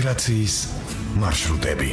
ემიგრაციის მარშრუტები.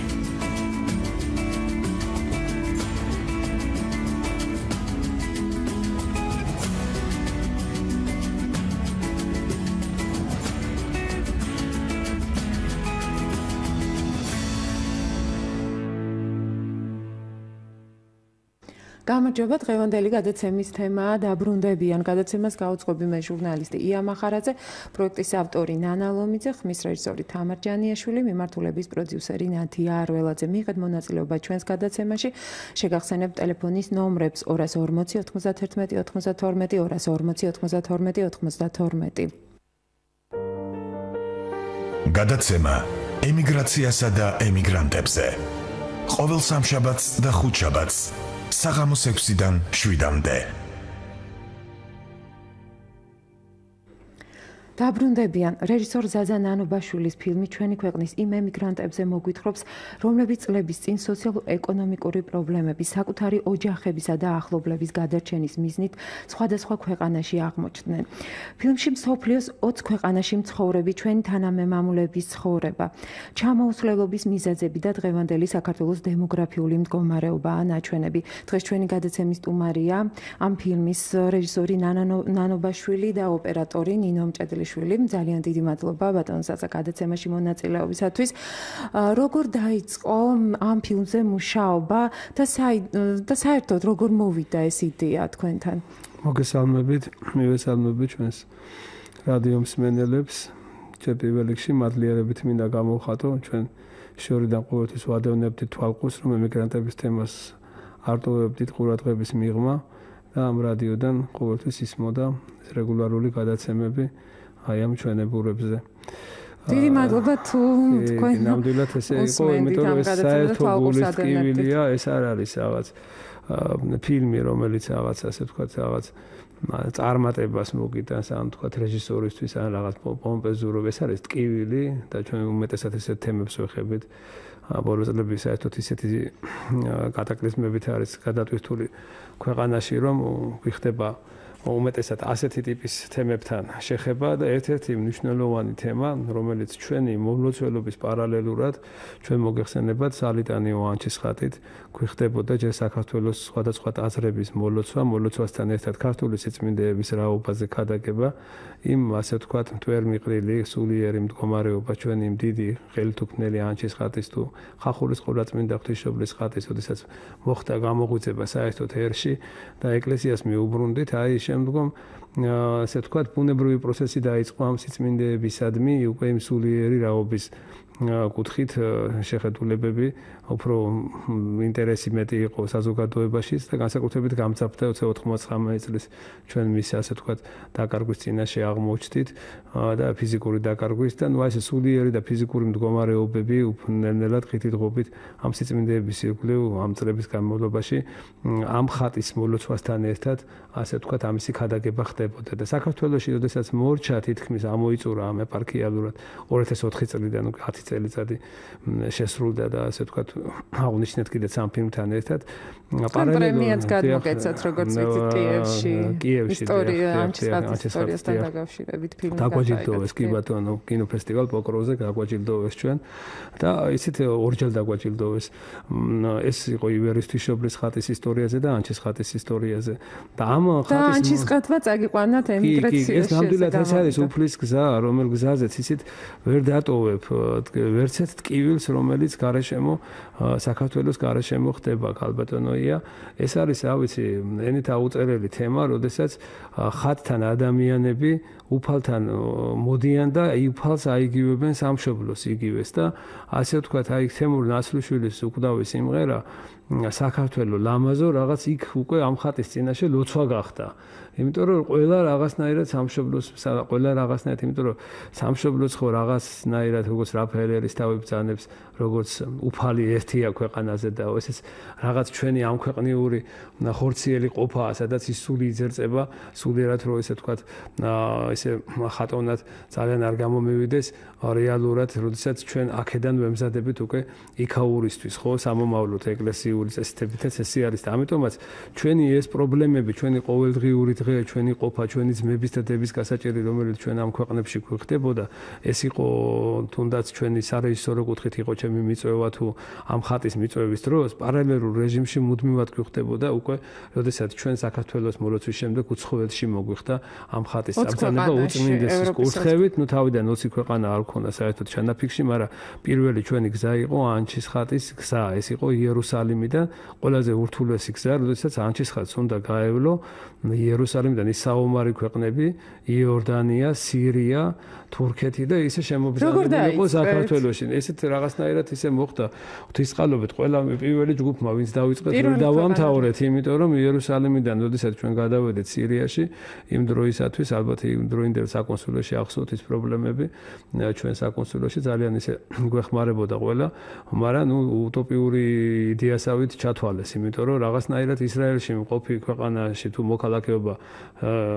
გამარჯობა, დღევანდელი გადაცემის თემაა დაბრუნდებიან. გადაცემას გაუძღვები მე ჟურნალისტი ია მახარაძე, პროექტის ავტორი ნანა ლომიძე, ხმის რეჟისორი თამარ ჯანიაშვილი, მიმართულების პროდიუსერი ნათია არველაძე. მიიღეთ მონაწილეობა ჩვენს გადაცემაში. შეგახსენებთ ტელეფონის ნომრებს 240 91 92 240 92 92. გადაცემა ემიგრაციასა და ემიგრანტებზე. ყოველ სამშაბათს და ხუთშაბათს საღამოს 6-დან 7-მდე. დაბრუნდებიან. რეჟისორ ზაზა ნანობაშვილის ფილმი ჩვენი ქვეყნის იმ ემიგრანტებზე მოგვითხრობს, რომლებიც წლების წინ სოციალურ-ეკონომიკური პრობლემების, საკუთარი ოჯახებისა და ახლობლების გადარჩენის მიზნით სხვადასხვა ქვეყანაში აღმოჩნდნენ. ფილმში მსოფლიოს 20 ქვეყანაში მცხოვრები ჩვენი თანამემამულეების ცხოვრება, ჩამოუსვლელობის მიზეზები და დღევანდელი საქართველოს დემოგრაფიული მდგომარეობაა ნაჩვენები. დღეს ჩვენი გადაცემის სტუმარია ამ ფილმის რეჟისორი ნანობაშვილი და ოპერატორი ნინო მჭედლიშვილი. ძალიან დიდი მადლობა ბატონ ზაზა გადაცემაში მონაწილეობისათვის. როგორ დაიწყო ამ ფილმზე მუშაობა და საერთოდ როგორ მოვიდა ეს იდეა თქვენთან? მოგესალმებით, მივესალმებით ჩვენს რადიო მსმენელებს. ჯერ პირველ რიგში მადლიერებით მინდა გამოვხატო, ჩვენ შორიდან ყოველთვის ვადევნებდით თვალყურს, რომ ემიგრანტების თემას არტოვებდით ყურადღების მიღმა და ამ რადიოდან ყოველთვის ისმოდა რეგულარული გადაცემები აი ამ ჩვენებურებზე. დიდი მადლობა თუ თქვენ ნამდვილად ესე იყო, იმიტომ რომ ეს საერთო გულის ტკივილია, ეს არ არის რაღაც ფილმი, რომელიც რაღაც ასე ვთქვათ, რაღაც წარმატებას მოგიტანს, ან ვთქვათ რეჟისორისთვის ან რაღაც პომპეზურობა, ეს არის ტკივილი და ჩვენ უმეტესად ესეთ თემებს ვეხებით. ბოლო წლების საერთოდ ისეთი კატაკლიზმებით არის გადატვირთული ქვეყანაში, რომ გვიხდება უმეტესად ასეთი ტიპის თემებთან შეხება და ერთ-ერთი მნიშვნელოვანი თემა, რომელიც ჩვენი მომლოცველობის პარალელურად ჩვენ მოგეხსენებათ სალიტანიო ანჩის ხატით გვიხდებოდა ჯერ საქართველოს სხვადასხვა ტაძრების მოლოცვასთან ერთად ქართული სიწმინდეების რაობაზე ქადაგება, იმ ასე ვთქვათ მტვერმიყრილი სულიერი მდგომარეობა ჩვენი იმ დიდი ხელთუქმნელი ანჩის ხატის თუ ხახულის ყურაწმინდა ღვთისმშობლის ხატის, როდესაც მოხდა გამოღვიძება საერთოდ ერში და ეკლესიას მიუბრუნდით, აი შემდგომ ასე ვთქვათ ბუნებრივი პროცესი დაიწყო ამ სიწმინდეებისადმი უკვე იმ სულიერი რაობის კუთხით შეხედულებები უფრო ინტერესი მეტი იყო საზოგადოებაშიც და განსაკუთრებით გამძაფრდა 99 წლის ჩვენ მის ასე ვთქვათ დაკარგვის წინაშე აღმოჩნდით და ფიზიკური დაკარგვის და ნუ ეს სულიერი და ფიზიკური მდგომარეობები ნელ-ნელად ყითით-ღობით ამ სიწმინდეების ირგვლივ ამ წლების განმავლობაში ამ ხატის მოლოცვასთან ერთად ასე ვთქვათ ამისი ქადაგება ხდებოდა და საქართველოში როდესაც მორჩა თითქმის ამოიწურა ამ ეპარქიალურად 2004 წლიდან 10 წელიწადი შესრულდა და ასე ვთქვათ აღნიშნეთ კიდე სამ ფილმთან ერთად პრემიაც გადმოგეცათ როგორც ვიცით კიევში ისტორია ისტორიასთან დაკავშირებით ფილმი დაგვაჯილდოვეს კი ბატონო კინოფესტივალ პოკროვზე გაგვაჯილდოვეს ჩვენ და ისეთ ორჯერ დაგვაჯილდოვეს ეს იყო ივერის ღვთისმშობლის ხატის ისტორიაზე და ანჩის ხატის ისტორიაზე და ამ ხატის ანჩის ხატმა წაგიყვანათ ემიგრაციაში ეს ნამდვილად ეს არის უფლის გზა რომელ გზაზეც ისეთ ვერ დატოვებ ვერც ერთ ტკივილს რომელიც გარეშემო საქართველოს გარეშემო ხდება ქალბატონოია ეს არის რა ვიცი ენით აუწერელი თემა როდესაც ხატთან ადამიანები უფალთან მოდიან და უფალს აიგივებენ სამშობლოს იგივეს და ასე ვთქვათ აი თემურ ნაცვლიშვილის უკვდავი სიმღერა საქართველოს ლამაზო რაღაც იქ უკვე ამ ხატის წინაშე ლოცვა გახდა იმიტომ რომ ყველა რაღაცნაირად სამშობლოს ყველა რაღაცნაირად იმიტომ რომ სამშობლოს ხო რაღაცნაირად როგორც რაფაელ ერისთავი ბრძანებს როგორც უფალი ერთია ქვეყანაზე და ესეც რაღაც ჩვენი ამ ქვეყნიური ხორციელი ყოფაა სადაც ის სული იძერწება სულიერად რო ესე ვთქვათ ესე ხატოვნად ძალიან არ გამომივიდეს რეალურად როდესაც ჩვენ აქედან ვემზადებით უკვე იქაურისთვის ხო სამომავლოდ ეკლესიური წესდებითაც ესე არის და ამიტომაც ჩვენი ეს პრობლემები ჩვენი ყოველდღიური უტოპიური დღე ჩვენი ყოფა, ჩვენი ძმების და დების გასაჭერი, რომელიც ჩვენ ამ ქვეყნებში გვხდებოდა, ეს იყო თუნდაც ჩვენი სარეჟისორო კუთხით იყო ჩემი მიწვევა თუ ამ ხატის მიწვევის დროს, პარალელურ რეჟიმში მუდმივად გვხდებოდა უკვე, როდესაც ჩვენ საქართველოს მოლოცვის შემდეგ უცხოეთში მოგვიხდა ამ ხატის საბრძანება უწმინდესის კურთხევით, ნუ თავიდან 20 ქვეყანა არ ქონდა საერთოდ ჩანაფიქში, მაგრამ პირველი ჩვენი გზა იყო ანჩის ხატის გზა, ეს იყო იერუსალიმიდან ყველაზე ურთულესი გზა, როდესაც ანჩის ხატს უნდა გაევლო იერუსალიმიდან ის საომარი ქვეყნები, იორდანია, სირია, თურქეთი და ისე შემობრძანებული იყო საქართველოში. ესეთ რაღაცნაირად ისე მოხდა ღვთისწყალობით ყველა პირველი ჯგუფმა, ვინც დაიწყეს დავამთავრეთ, იმიტომ რომ იერუსალიმიდან, როდესაც ჩვენ გადავედით სირიაში, იმ დროისათვის ალბათ იმ დროინდელ საკონსულოში ახსოვთ ის პრობლემები, ჩვენ საკონსულოში ძალიან ისე გვეხმარებოდა ყველა, მაგრამ ნუ უტოპიური იდეასავით ჩათვალეს, იმიტომ რომ რაღაცნაირად ისრაელში მყოფი ქვეყანაში თუ მოქალაქეობა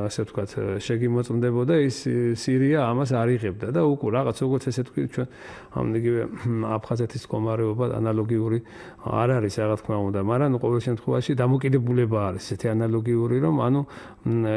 ასე ვთქვათ შეგიმოწმდებოდა, ის სირია ამას არ იღებდა და უკვე რაღაც როგორც ესე თქვი ჩვენ ამ იგივე აფხაზეთის მდგომარეობა ანალოგიური არ არის რა თქმა უნდა, მაგრამ ყოველ შემთხვევაში დამოკიდებულება არის ესეთი ანალოგიური, რომ ანუ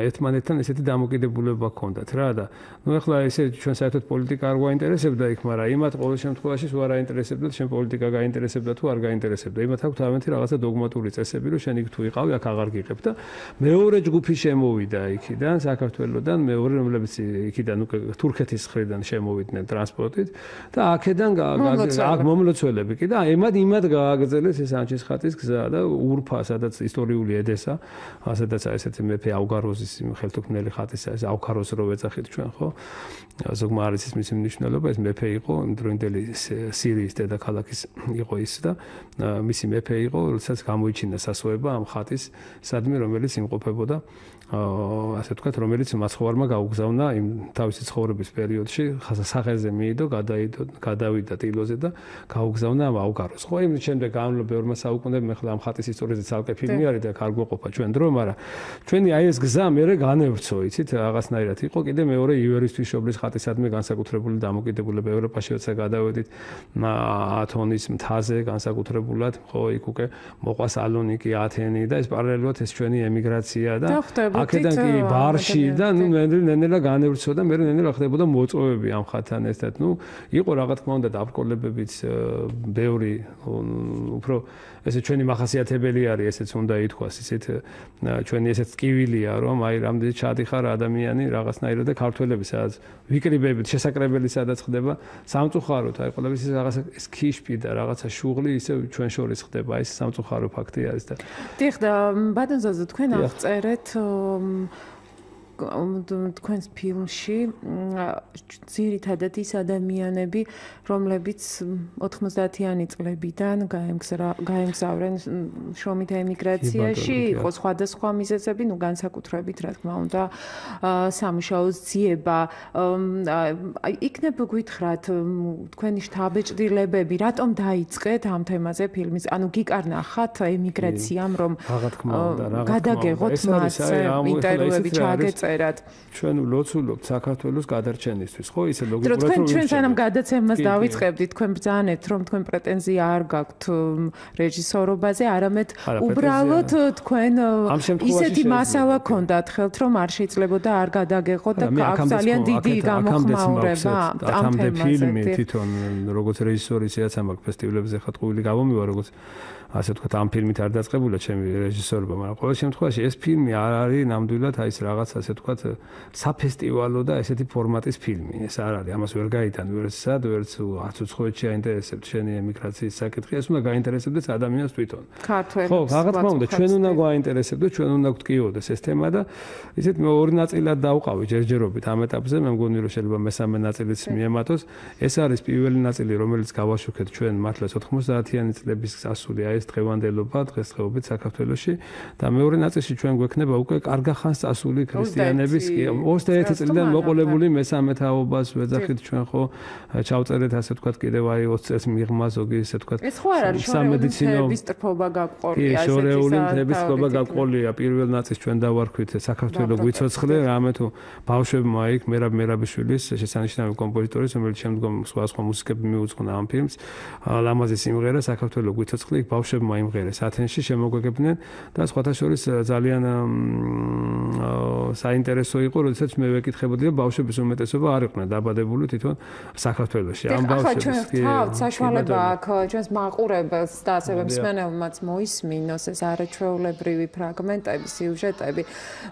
ერთმანეთთან ესეთი დამოკიდებულება ჰქონდათ რა და ნუ ეხლა ესე ჩვენ საერთოდ პოლიტიკა არ გვაინტერესებდა იქ, მაგრამ იმათ ყოველ შემთხვევაში თუ არ აინტერესებდა, შენ პოლიტიკა გაინტერესებდა თუ არ გაინტერესებდა, იმათ აქვს თავიანთი რაღაცა დოგმატური წესები, რომ შენ იქ თუ იყავი, აქ აღარ გიღებ და მეორე ჯგუფი შემოვიდა იქიდან, საქართველოსდან, მეორე რომლებიც იქიდან უკვე თურქეთის მხრიდან შემოვიდნენ ტრანსპორტით და აქედან აქ მომლოცველები კი და იმად გააგრძელეს ეს ანჩის ხატის გზა და ურფა, სადაც ისტორიული ედესა, სადაც ესეთი მეფე ავგაროზის ხელთუქმნელი ხატისა, ეს ავგაროზს რო ვეძახით ჩვენ, ხო? ზოგმა არის ის მისი მნიშვნელობა, ეს მეფე იყო დროინდელი სირიის დედაქალაქის იყო ის და მისი მეფე იყო, როდესაც გამოიჩინა სასვოება ამ ხატის სადმე, რომელიც იმყოფებოდა ასე ვთქვათ, რომელიც მაცხოვარმა გაუგზავნა იმ თავისი ცხოვრების პერიოდში, სახეზე მიიდო, გადავიდა ტილოზე და გაუგზავნა ავგაროს. ხო, იმ შემდეგ გამლობეორმა საუკუნეებმა ახლა ამ ხატის ისტორიაზე ცალკე ფილმი არის და არ გვეყოფა ჩვენ დრო, მაგრამ ჩვენი აი ეს გზა მერე განევრცო, იცით, რაღაცნაირად იყო კიდე მეორე ივერის თვისშობლის ხატისადმი განსაკუთრებული დამოკიდებულება ევროპაში, როცა გადავედით ათონის მთაზე განსაკუთრებულად, ხო, იქ უკვე მოყვა სალონიკი, ათენი და ეს პარალელურად ეს ჩვენი ემიგრაცია და აქედან კი ბარში და ნუ ნენელა განევრცო და მე ნენელა ხდებოდა მოწვევები ამ ხატთან ერთად. ნუ იყო რა თქმა უნდა დაბკოლებებიც ბევრი უფრო ესე ჩვენი მახასიათებელი არის, ესეც უნდა ითქვას, ისეთ ჩვენი ესეც ტკივილია, რომ აი რამდენი ჩადიხარ ადამიანი რაღაცნაირად და ქართველები სადაც ვიკრიბებით შესაკრებელი სადაც ხდება სამწუხაროდ, აი ყველაფერს რაღაცა ეს ქიშპი და რაღაცა შუღლი ისე ჩვენ შორის ხდება, ეს სამწუხარო ფაქტი არის და დიახ და ბატონ ზაზა თქვენ აღწერეთ თქვენს ფილმში ძირითადად ის ადამიანები, რომლებიც 90-იანი წლებიდან გაემგზავრენ შრომით ემიგრაციაში, იყო სხვადასხვა მიზეზები, ნუ განსაკუთრებით, რა თქმა უნდა, სამუშაოს ძიება. იქნებ გითხრათ თქვენი შთაბეჭდილებები, რატომ დაიწყეთ ამ თემაზე ფილმის? ანუ გიკარნახათ ემიგრაციამ, რომ გადაგეღოთ მასზე ინტერვიუები ჩააგეწერათ. ჩვენ ვლოცულობთ საქართველოს გადარჩენისთვის, ხო, ისე ლოგიკურად რომ ჩვენ სანამ გადაცემას დავიწყებდით, თქვენ ბრძანეთ, რომ თქვენ პრეტენზია არ გაქვთ რეჟისორობაზე, არამედ უბრალოდ თქვენ ისეთი მასალა გქონდათ ხელთ, რომ არ შეიძლებოდა არ გადაგეღოთ და აქვს ძალიან დიდი გამოხმაურება ამ თემაზე. ფილმი თვითონ როგორც რეჟისორი შეაცამ აქ ფესტივალებზე ხატყუილი გამომივა, როგორც ასე ვთქვათ, ამ ფილმით არ დაწყებულა ჩემი რეჟისორობა, მაგრამ ყოველ შემთხვევაში ეს ფილმი არ არის ნამდვილად აი ეს რაღაც ასე ვთქვათ საფესტივალო და ესეთი ფორმატის ფილმი. ეს არ არის, ამას ვერ გაიტან ვერც სად, ვერც არც უცხოეთში აინტერესებთ შენი ემიგრაციის საკითხი, ეს უნდა გაინტერესებდეს ადამიანს თვითონ. ქართველებს. ხო, რა თქმა უნდა, ჩვენ უნდა გვაინტერესებდეს, ჩვენ უნდა გვტკიოდეს ეს თემა და ისეთ მე ორი ნაწილად დავყავი ჯერჯერობით ამ ეტაპზე, მე მგონი რომ შეიძლება მესამე ნაწილიც მიემატოს. ეს არის პირველი ნაწილი, რომელიც გავაშუქეთ ჩვენ მართლაც 90-იანი წლების ასული ეს დღევანდელობა, დღესდღეობით საქართველოში და მეორე ნაწილში ჩვენ გვექნება უკვე კარგა ხანს წასული ქრისტიანი ადამიანების 21 წლიდან მოყოლებული მესამე თაობას ვეძახით ჩვენ ხო ჩავწერეთ ასე ვთქვათ კიდევ აი 20 წელს მიღმა ზოგი ესე ვთქვათ ეს ხო არ არის შორეულების ტრფობა გაყოლია ესეთი შორეული მთების ტრფობა გაყოლია პირველ ნაწილს ჩვენ დავარქვით საქართველოს გვიცოცხლე რამე თუ ბავშვებმა იქ მერაბიშვილის შესანიშნავი კომპოზიტორის რომელიც შემდგომ სხვა მუსიკები მიუძღვნა ამ ფილმს ლამაზი სიმღერა საქართველოს გვიცოცხლე იქ ბავშვებმა იმღერეს ათენში შემოგვეგებდნენ და სხვათა შორის ძალიან საინტერესო იყო როდესაც მე ვეკითხებოდი და ბავშვების უმეტესობა არ იყვნენ დაბადებული თვითონ საქართველოში ამ ბავშვებს კი საშუალება აქვს ჩვენს მაყურებელს და ასევე მსმენელმაც მოისმინოს ეს არაჩვეულებრივი ფრაგმენტები სიუჟეტები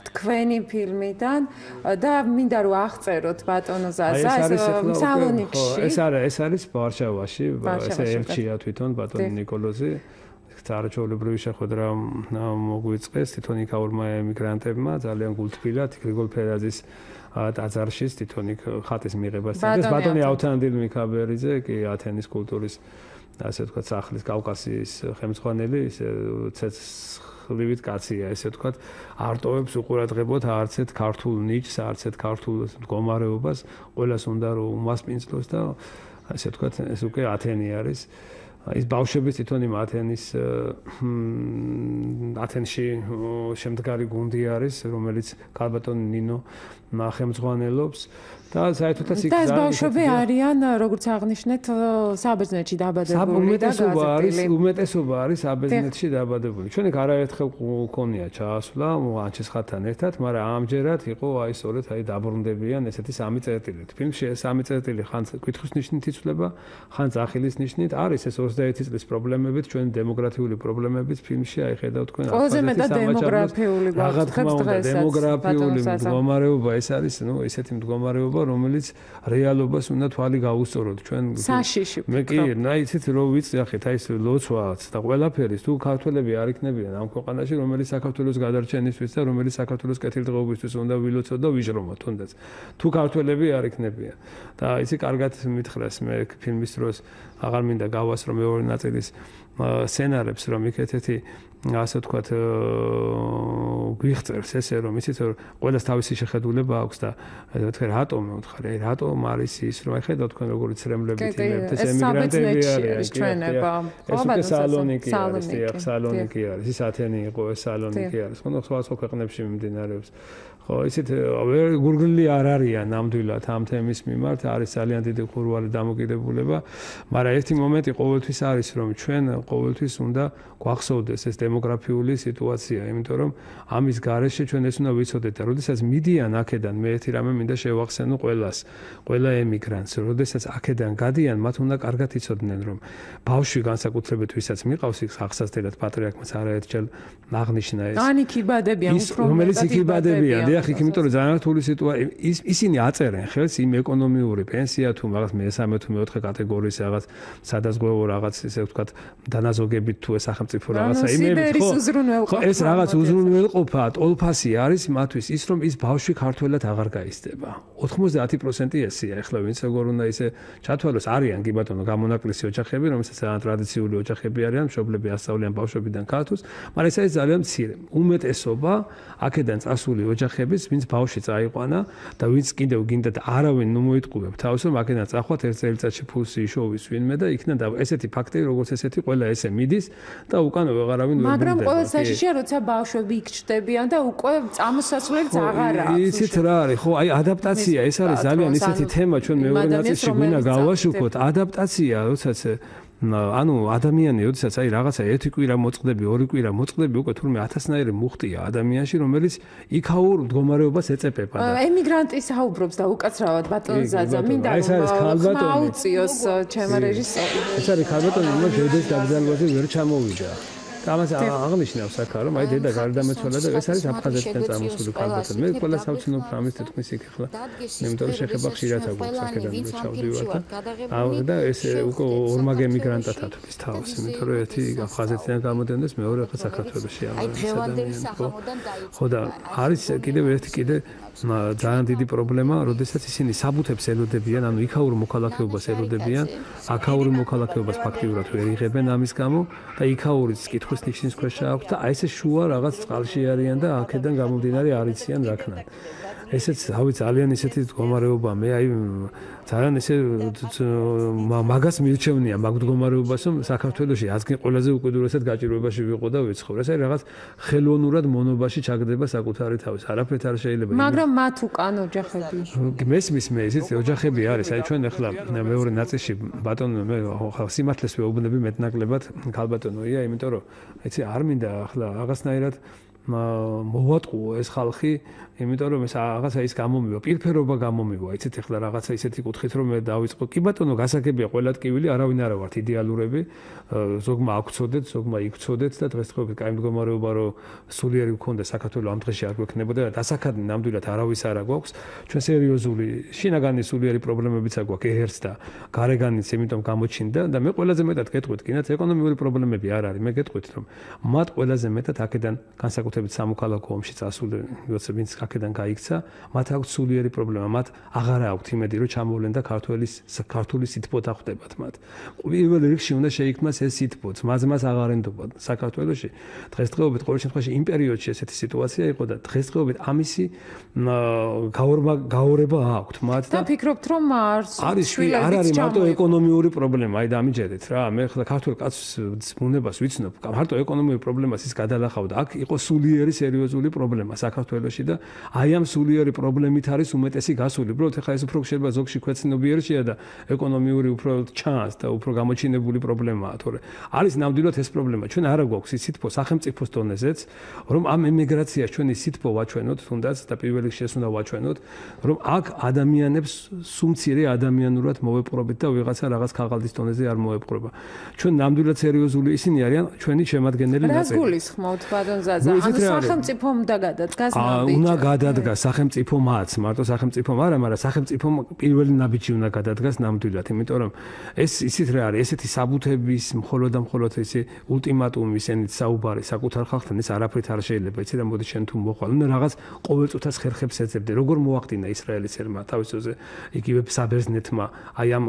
თქვენი ფილმიდან და მინდა რომ აღწეროთ ბატონო ზაზა ეს სალონიკში ეს არის ვარშავაში ეს ელჩია თვითონ ბატონი ნიკოლოზი არაჩვეულებრივი შეხვედრა მოგვიწყეს თვითონ იქაურმა ემიგრანტებმა ძალიან გულთბილად გრიგოლ ფერაძის ტაძარში თვითონ იქ ხატის მიღებას ეს ბატონი ავთანდილ მიქაბერიძე კი ათენის კულტურის ასე ვთქვათ სახლის კავკასიის ხელმძღვანელი ცეცხლივით კაცია ესე ვთქვათ არტოვებს უყურადღებოთ არც ერთ ქართულ ნიჭს არც ერთ ქართულ მდგომარეობას ყველას უნდა რომ უმასპინძლოს და ასე ვთქვათ ეს უკვე ათენი არის ის ბავშვები თვითონ იმ ათენში შემდგარი გუნდი არის რომელიც ქალბატონი ნინო ხელმძღვანელობს და საერთოდაც იქ და ბავშვები არიან როგორც აღნიშნეთ საბერძნეთში დაბადებული და გაზრდილი უმეტესობა არის საბერძნეთში დაბადებული ჩვენ იქ არაერთხელ გქონია ჩაასვლა ანჩის ხატთან ერთად მაგრამ ამჯერად იყო აი სწორედ აი დაბრუნდებიან ესეთი სამი წერტილით ფილმში ეს სამი წერტილი ხან კითხვის ნიშნით იცვლება ხან ძახილის ნიშნით არის ეს 21 წლის პრობლემებით ჩვენ დემოგრაფიული პრობლემებით ფილმში აი ხედავთ თქვენ ყველაზე მეტად დემოგრაფიული ბავშვებს დღესაც დემოგრაფიული მდგომარეობა ეს არის ესეთი მდგომარეობა რომელიც რეალობას უნდა თვალი გაუსწოროთ ჩვენ საშიში მე კი იცით რომ ვიცახეთ აი ეს ლოცვაც და ყველაფერი თუ ქართველები არ იქნებიან ამ ქვეყანაში რომელიც საქართველოს გადარჩენისთვის და რომელიც საქართველოს კეთილდღეობისთვის უნდა ვილოცოთ და ვიჟრომოთ თუნდაც თუ ქართველები არ იქნებიან და იცი კარგად მითხრას მე ფილმის დროს აღარ მინდა გავასრო მეორე ნაწილის სცენარებს რომ იქ ერთ-ერთი ასე ვთქვათ გვიღწევს ესე რომ იცით რომ ყველას თავისი შეხედულება აქვს და თქვენ რატომ მეუთხარი რატომ არის ის რომ ხედავთ თქვენ როგორი ცრემლები თინებთ ეს ემიგრანტები არის ჩვენება ეს სალონიკი არის სალონიკი არის ის ათენი იყო ეს სალონიკი არის ხო სხვა ქვეყნებში მიმდინარეობს ხო ისეთ გურგლი არ არიან ნამდვილად ამ თემის მიმართ არის ძალიან დიდი ხურვალი დამოკიდებულება მაგრამ ერთი მომენტი ყოველთვის არის რომ ჩვენ ყოველთვის უნდა გვახსოვდეს ეს დემოგრაფიული სიტუაცია იმიტომ რომ ამის გარეშე ჩვენ ეს უნდა ვიცოდეთ და როდესაც მიდიან აქედან მე ერთი რამე მინდა შევახსენო ყველა ემიგრანტს როდესაც აქედან გადიან მათ უნდა კარგად იცოდნენ რომ ბავშვი განსაკუთრებით ვისაც მიყავს იქ ახსასდელად პატრიარქმაც არაერთხელ აღნიშნა ეს ან იქ იბადებიან რომელიც იქ იბადებიან დიახ იქ იმიტომ რომ ძალიან რთული სიტუაცია ისინი აწერენ ხელს იმ ეკონომიური პენსია თუ რაღაც მესამე თუ მეოთხე კატეგორიის რაღაც სადაზღვევო რაღაც ესე ვთქვათ დანაზოგებით თუ სახელმწიფო რაღაცა იმებით ხო ეს რაღაც უზრუნველყოფა ტოლფასი არის მათთვის ის რომ ის ბავშვი ქართველად აღარ გაიზრდება 90% ესია ახლა ვინც როგორ უნდა ისე ჩათვალოს არიან კი ბატონო გამონაკლისი ოჯახები რომელსაც ძალიან ტრადიციული ოჯახები არიან მშობლები ასწავლიან ბავშვებიდან ქართულს მაგრამ ეს არის ძალიან მცირე უმეტესობა აქედან წასული ოჯახების ვინც ბავშვი წაიყვანა და ვინც კიდევ გინდათ არავინ მოიტყუებ თავს რომ აქედან წახვათ ერთ წელიწადში ფულს იშოვის ვინმე და იქიდან ესეთი ფაქტი როგორც ესეთი ყველა ესე მიდის და უკან ვეღარავინ ვერ მაგრამ ყველა საშიშია როცა ბავშვები იქ ჩდებიან და უკვე წამოსასვლელიც აღარ აქვს იცით რა არის ხო აი ადაპტაცია ეს არის ძალიან ისეთი თემა ჩვენ მეორე ნაწილში გვინდა გავაშუქოთ ადაპტაცია როდესაც ანუ ადამიანი როდესაც აი რაღაცა ერთი კვირა მოწყდები ორი კვირა მოწყდები უკვე თურმე 1000-ნაირი მუხტია ადამიანში რომელიც იქაურ მდგომარეობას ეწეპება და ემიგრანტი საუბრობს და უკაცრავად ბატონ ზაძა მინდა რომ აუწიოს ჩემ რეჟისორი ეს არის ქალბატონი რომ დედის დაბრძანებაზე ვერ ჩამოვიდა და ამას აღნიშნავს აქა რომ აი დედა გარდამეცვალა და ეს არის აფხაზეთიდან წამოსული ქალბატონი მე ყველა სავცნობ რამის თითქმის იქ ახლა იმიტომ რომ შეხება ხშირად აქვს აქედან ჩავდივარ და ეს უკვე ორმაგ ემიგრანტად ათვლის თავს იმიტომ რომ ერთი აფხაზეთიდან გამოდენდეს მეორე ახლა საქართველოში ამას ხო და არის კიდევ ერთი ძალიან დიდი პრობლემა, როდესაც ისინი საბუთებს ელოდებიან, ანუ იქაურ მოქალაქეობას ელოდებიან, აქაური მოქალაქეობას ფაქტიურად ვერ იღებენ ამის გამო და იქაურიც კითხვის ნიშნის ქვეშ აქვს და აი ესე შუა რაღაც წყალში არიან და აქედან გამომდინარე არ იციან რა ქნან. ესეც რავი ძალიან ისეთი მდგომარეობა მე აი ძალიან ესე მაგას მირჩევნია მაგ მდგომარეობას რომ საქართველოში ასგენ ყველაზე უკიდურესად გაჭირვებაში ვიყო და ვიცხოვრ. ეს არის რაღაც ხელოვნურად მონობაში ჩაგდება საკუთარი თავის. არაფერთ არ შეიძლება. მაგრამ მათ უკან ოჯახები. მესმის მე ისიც ოჯახები არის. აი ჩვენ ახლა მეორე ნაწილში ბატონო მე სიმართლეს ვეუბნები მეტნაკლებად ქალბატონოია, იმიტომ რომ იცი არ მინდა ახლა რაღაცნაირად მოვატყუო ეს ხალხი, იმიტომ რომ ეს რაღაცა ის გამომივა, პირფერობა გამომივა, იცით ახლა რაღაცა ისეთი კუთხით რომ მე დავიწყო. კი ბატონო, გასაგებია ყველა ტკივილი, არავინ არა ვართ იდეალურები, ზოგმა აქცოდეთ, ზოგმა იქცოდეთ და დღესდღეობით კაი მდგომარეობა რომ სულიერი გქონდა საქართველოს ამ დღეში არ გვექნებოდა და დასაკადნი ნამდვილად არავის არ აქვს. ჩვენ სერიოზული შინაგანი სულიერი პრობლემებიც აქვს ერთს და გარეგანიც, იმიტომ გამოჩინდა და მე ყველაზე მეტად გეტყვით, კინაც ეკონომიკური პრობლემები არ არის, მე გეტყვით რომ მათ ყველაზე მეტად აქედან განსაკუთრებით სამოქალაქო ომში წასული ვინც აქედან გაიქცა, მათ აქვს სულიერი პრობლემა, მათ აღარა აქვთ იმედი რომ ჩამოვლენ და ქართული სითბო დახვდებათ მათ. პირველ რიგში უნდა შეიქმნას ეს სითბო, მას აღარ ენდობა საქართველოში. დღესდღეობით ყოველ შემთხვევაში იმ პერიოდში ესეთი სიტუაცია იყო და დღესდღეობით ამისი გაორება აქვთ მათ და ფიქრობთ რომ არ არის მარტო ეკონომიური პრობლემა, აი დამიჯერეთ რა. მე ხლა ქართულ კაცს ბუნებას ვიცნობ, მარტო ეკონომიური პრობლემას ის გადალახავდა. აქ იყო სულიერი სერიოზული პრობლემა საქართველოში და აი ამ სულიერი პრობლემით არის უმეტესი გასული. უბრალოდ ახლა ეს უფრო შეიძლება ზოგში ქვეცნობიერშია და ეკონომიური უფრო ჩანს და უფრო გამოჩინებული პრობლემაა, თორე არის ნამდვილად ეს პრობლემა. ჩვენ არა გვაქვს ის სითბო სახელმწიფოს დონეზეც, რომ ამ ემიგრაციას ჩვენ ის სითბო ვაჩვენოთ, თუნდაც და პირველ რიგში ეს უნდა ვაჩვენოთ, რომ აქ ადამიანებს სუმცირე ადამიანურად მოვეპყრობით და ვიღაცა რაღაც ქაღალდის დონეზე არ მოვეპყრობა. ჩვენ ნამდვილად სერიოზული ისინი არიან ჩვენი შემადგენელი ნაწილი. რას გულისხმობთ ბატონ ზაზა? ანუ სახელმწიფომ უნდა გადადგას ნაბიჯი. უნდა გადადგას სახელმწიფომაც, მარტო სახელმწიფომ არა, მაგრამ სახელმწიფომ პირველი ნაბიჯი უნდა გადადგას ნამდვილად, იმიტომ რომ ეს ისიც რა არის, ესეთი საბუთების მხოლოდ და მხოლოდ ესე ულტიმატუმის ენით საუბარი საკუთარ ხალხთან ეს არაფრით არ შეიძლება, იცი და მოდი შენ თუ მოხვალ. უნდა რაღაც ყოველწუთას ხერხებს ეძებდე. როგორ მოახდინა ისრაელის ერმა თავის ძოზე იგივე საბერძნეთმა, აი ამ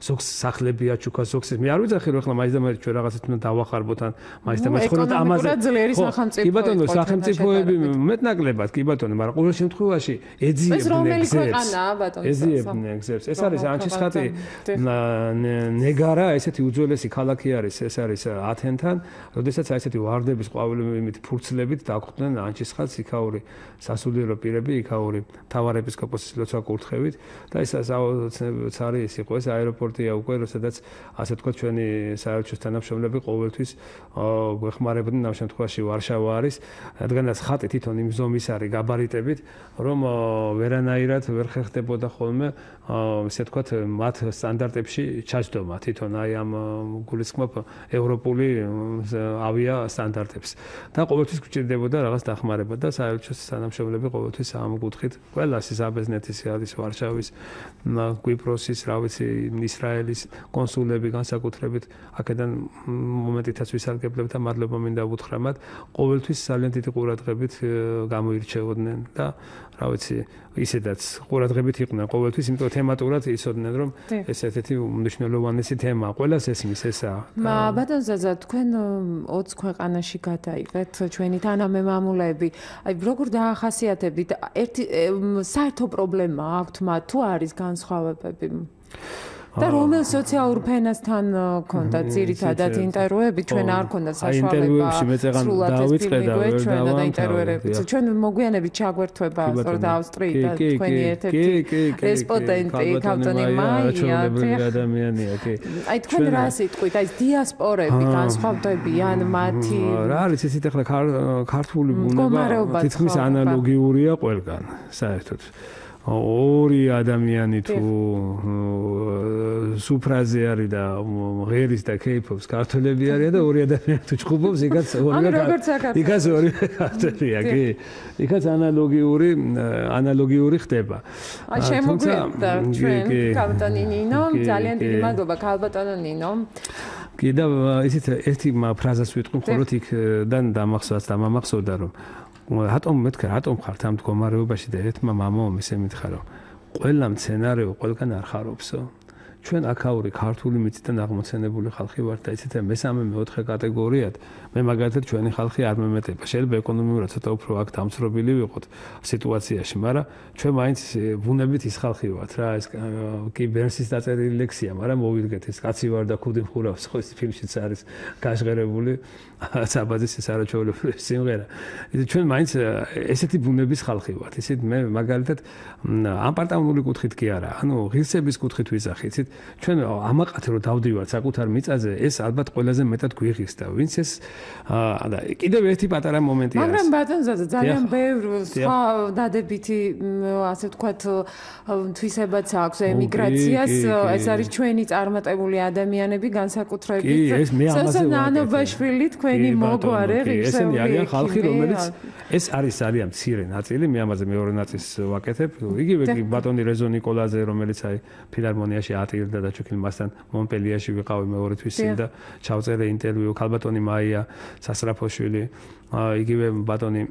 ზოგს სახლები აჩუქა, ზოგს მე არ ვიცახი რომ ახლა მაინც და მაინც ჩვენ რაღაცით უნდა დავახარბოთ ან მაინც და მაინც ხოლმე ამაზე. კი ბატონო, სახელმწიფოები მეტნაკლებად, კი ბატონო, მაგრამ ყოველ შემთხვევაში ეძიებდნენ გზებს. ეს არის ანჩისხატი ნეგარა, ესეთი უძველესი ქალაქი არის, ეს არის ათენთან, როდესაც ესეთი ვარდების ყვავილებით ფურცლებით დაგვხვდნენ ანჩისხატს იქაური სასულიერო პირები, იქაური მთავარეპისკოპოსის ლოცვა კურთხევით და ეს ცარი ის იყო, ეს აეროპორტია უკვე, სადაც ასე თქვა ჩვენი საელჩოს თანამშრომლები ყოველთვის გვეხმარებოდნენ ამ შემთხვევაში ვარშავა არის, რადგანაც ხატი თვითონ იმ ზომის არის გაბარიტებით, რომ ვერანაირად ვერ ხერხდებოდა ხოლმე ესე თქვა მათ სტანდარტებში ჩაჯდომა თვითონ აი ამ გულისხმობ ევროპული ავია სტანდარტებს და ყოველთვის გვჭირდებოდა რაღაც დახმარება და საელჩოს თანამშრომლები ყოველთვის ამ კუთხით ყველას საბერძნეთის არის ვარშავის კვიპროსის რა ვიცი ისრაელის კონსულები განსაკუთრებით აქედან მომენტითაც ვისარგებლებ და მადლობა მინდა უთხრა მათ ყოველთვის ძალიან დიდი ყურადღებით გამოირჩეოდნენ და რა ვიცი ისედაც ყურადღებით იყვნენ ყოველთვის იმიტომ თემატურად იცოდნენ რომ ეს ერთ-ერთი უმნიშვნელოვანესი თემაა ყველას ესმის ესაა ბატონ ზაზა თქვენ 20 ქვეყანაში გადაიღეთ ჩვენი თანამემამულეები აი როგორ დაახასიათებთ ერთი საერთო პრობლემა აქვთ მათ თუ არის განსხვავებები და რომელ სოციალურ ფენასთან ქონდა ძირითადად ინტერვიუები ჩვენ არ ქონდა საშუალება სრულად დავიწყე და ინტერვიუები ჩვენ მოგვიანებით ჩაგვერთვება სწორედ ავსტრიით და თქვენი ერთ-ერთი რესპონდენტი ქავტონი მაია ადამიანია კი აი თქვენ რა სიტყვით აი დიასპორები განსხვავდებიან მათი რა არის ისეთ ახლა ქართული ბუნება თითქმის ანალოგიურია ყველგან საერთოდ ორი ადამიანი თუ სუფრაზე არის და ღერის და კეიფობს ქართველები არიან და ორი ადამიანი თუ ჭუბობს იქაც ორი ქართველია კი იქაც ანალოგიური ხდება აი შემოგვიყვება ჩვენ ქალბატონი ნინო ძალიან დიდი მადლობა ქალბატონო ნინო კიდევ ისეთ ერთი ფრაზას ვიტყვი მხოლოდ იქიდან დამახსოვდა რომ რატომ მეთქე რატომ ხართ ამ მდგომარეობაში და ერთმა მამაომ ისე მითხრა რომ ყველა მცენარეო ყველგან არ ხარობსო ჩვენ აქაური ქართული მიწიდან აღმოცენებული ხალხი ვართ და იცით მესამე მეოთხე კატეგორიად მე მაგალითად ჩვენი ხალხი არ მემეტება შეიძლება ეკონომიურად ცოტა უფრო აქ დამცრობილი ვიყოთ სიტუაციაში მაგრამ ჩვენ მაინც ბუნებით ის ხალხი ვართ რა ეს კი ბერნსის დაწერილი ლექსია მაგრამ მოვიდგეთ ეს კაცი ვარ და ქუდი მხურავს ხო ეს ფილმშიც არის გაშღერებული საბაძის ეს არაჩვეულებრივი სიმღერა ისე ჩვენ მაინც ესეთი ბუნების ხალხი ვართ ისეთ მე მაგალითად ამ პარტაუნული კუთხით კი არა ანუ ღირსების კუთხით ვიზახი იცით ჩვენ ამაყათ რომ დავდივართ საკუთარ მიწაზე ეს ალბათ ყველაზე მეტად გვიღის და ვინც ეს და კიდევ ერთი პატარა მომენტი არის მაგრამ ბატონზაძე ძალიან ბევრი სხვა დადებითი ასე ვთქვათ თვისებაც აქვს ემიგრაციას ეს არის ჩვენი წარმატებული ადამიანები განსაკუთრებით ნანობაშვილი თქვენი მოგვარე ესენი არიან ხალხი რომელიც ეს არის ძალიან მცირე ნაწილი მე ამაზე მეორე ნაწილს ვაკეთებ იგივე კი ბატონი რეზო ნიკოლაძე რომელიც აი ფილარმონიაში ატირდა და ჩვენ მასთან მონპელიაში ვიყავი მეორე თვის წინ და ჩავწერე ინტერვიუ ქალბატონი მაია სასრაფოშვილი იგივე ბატონი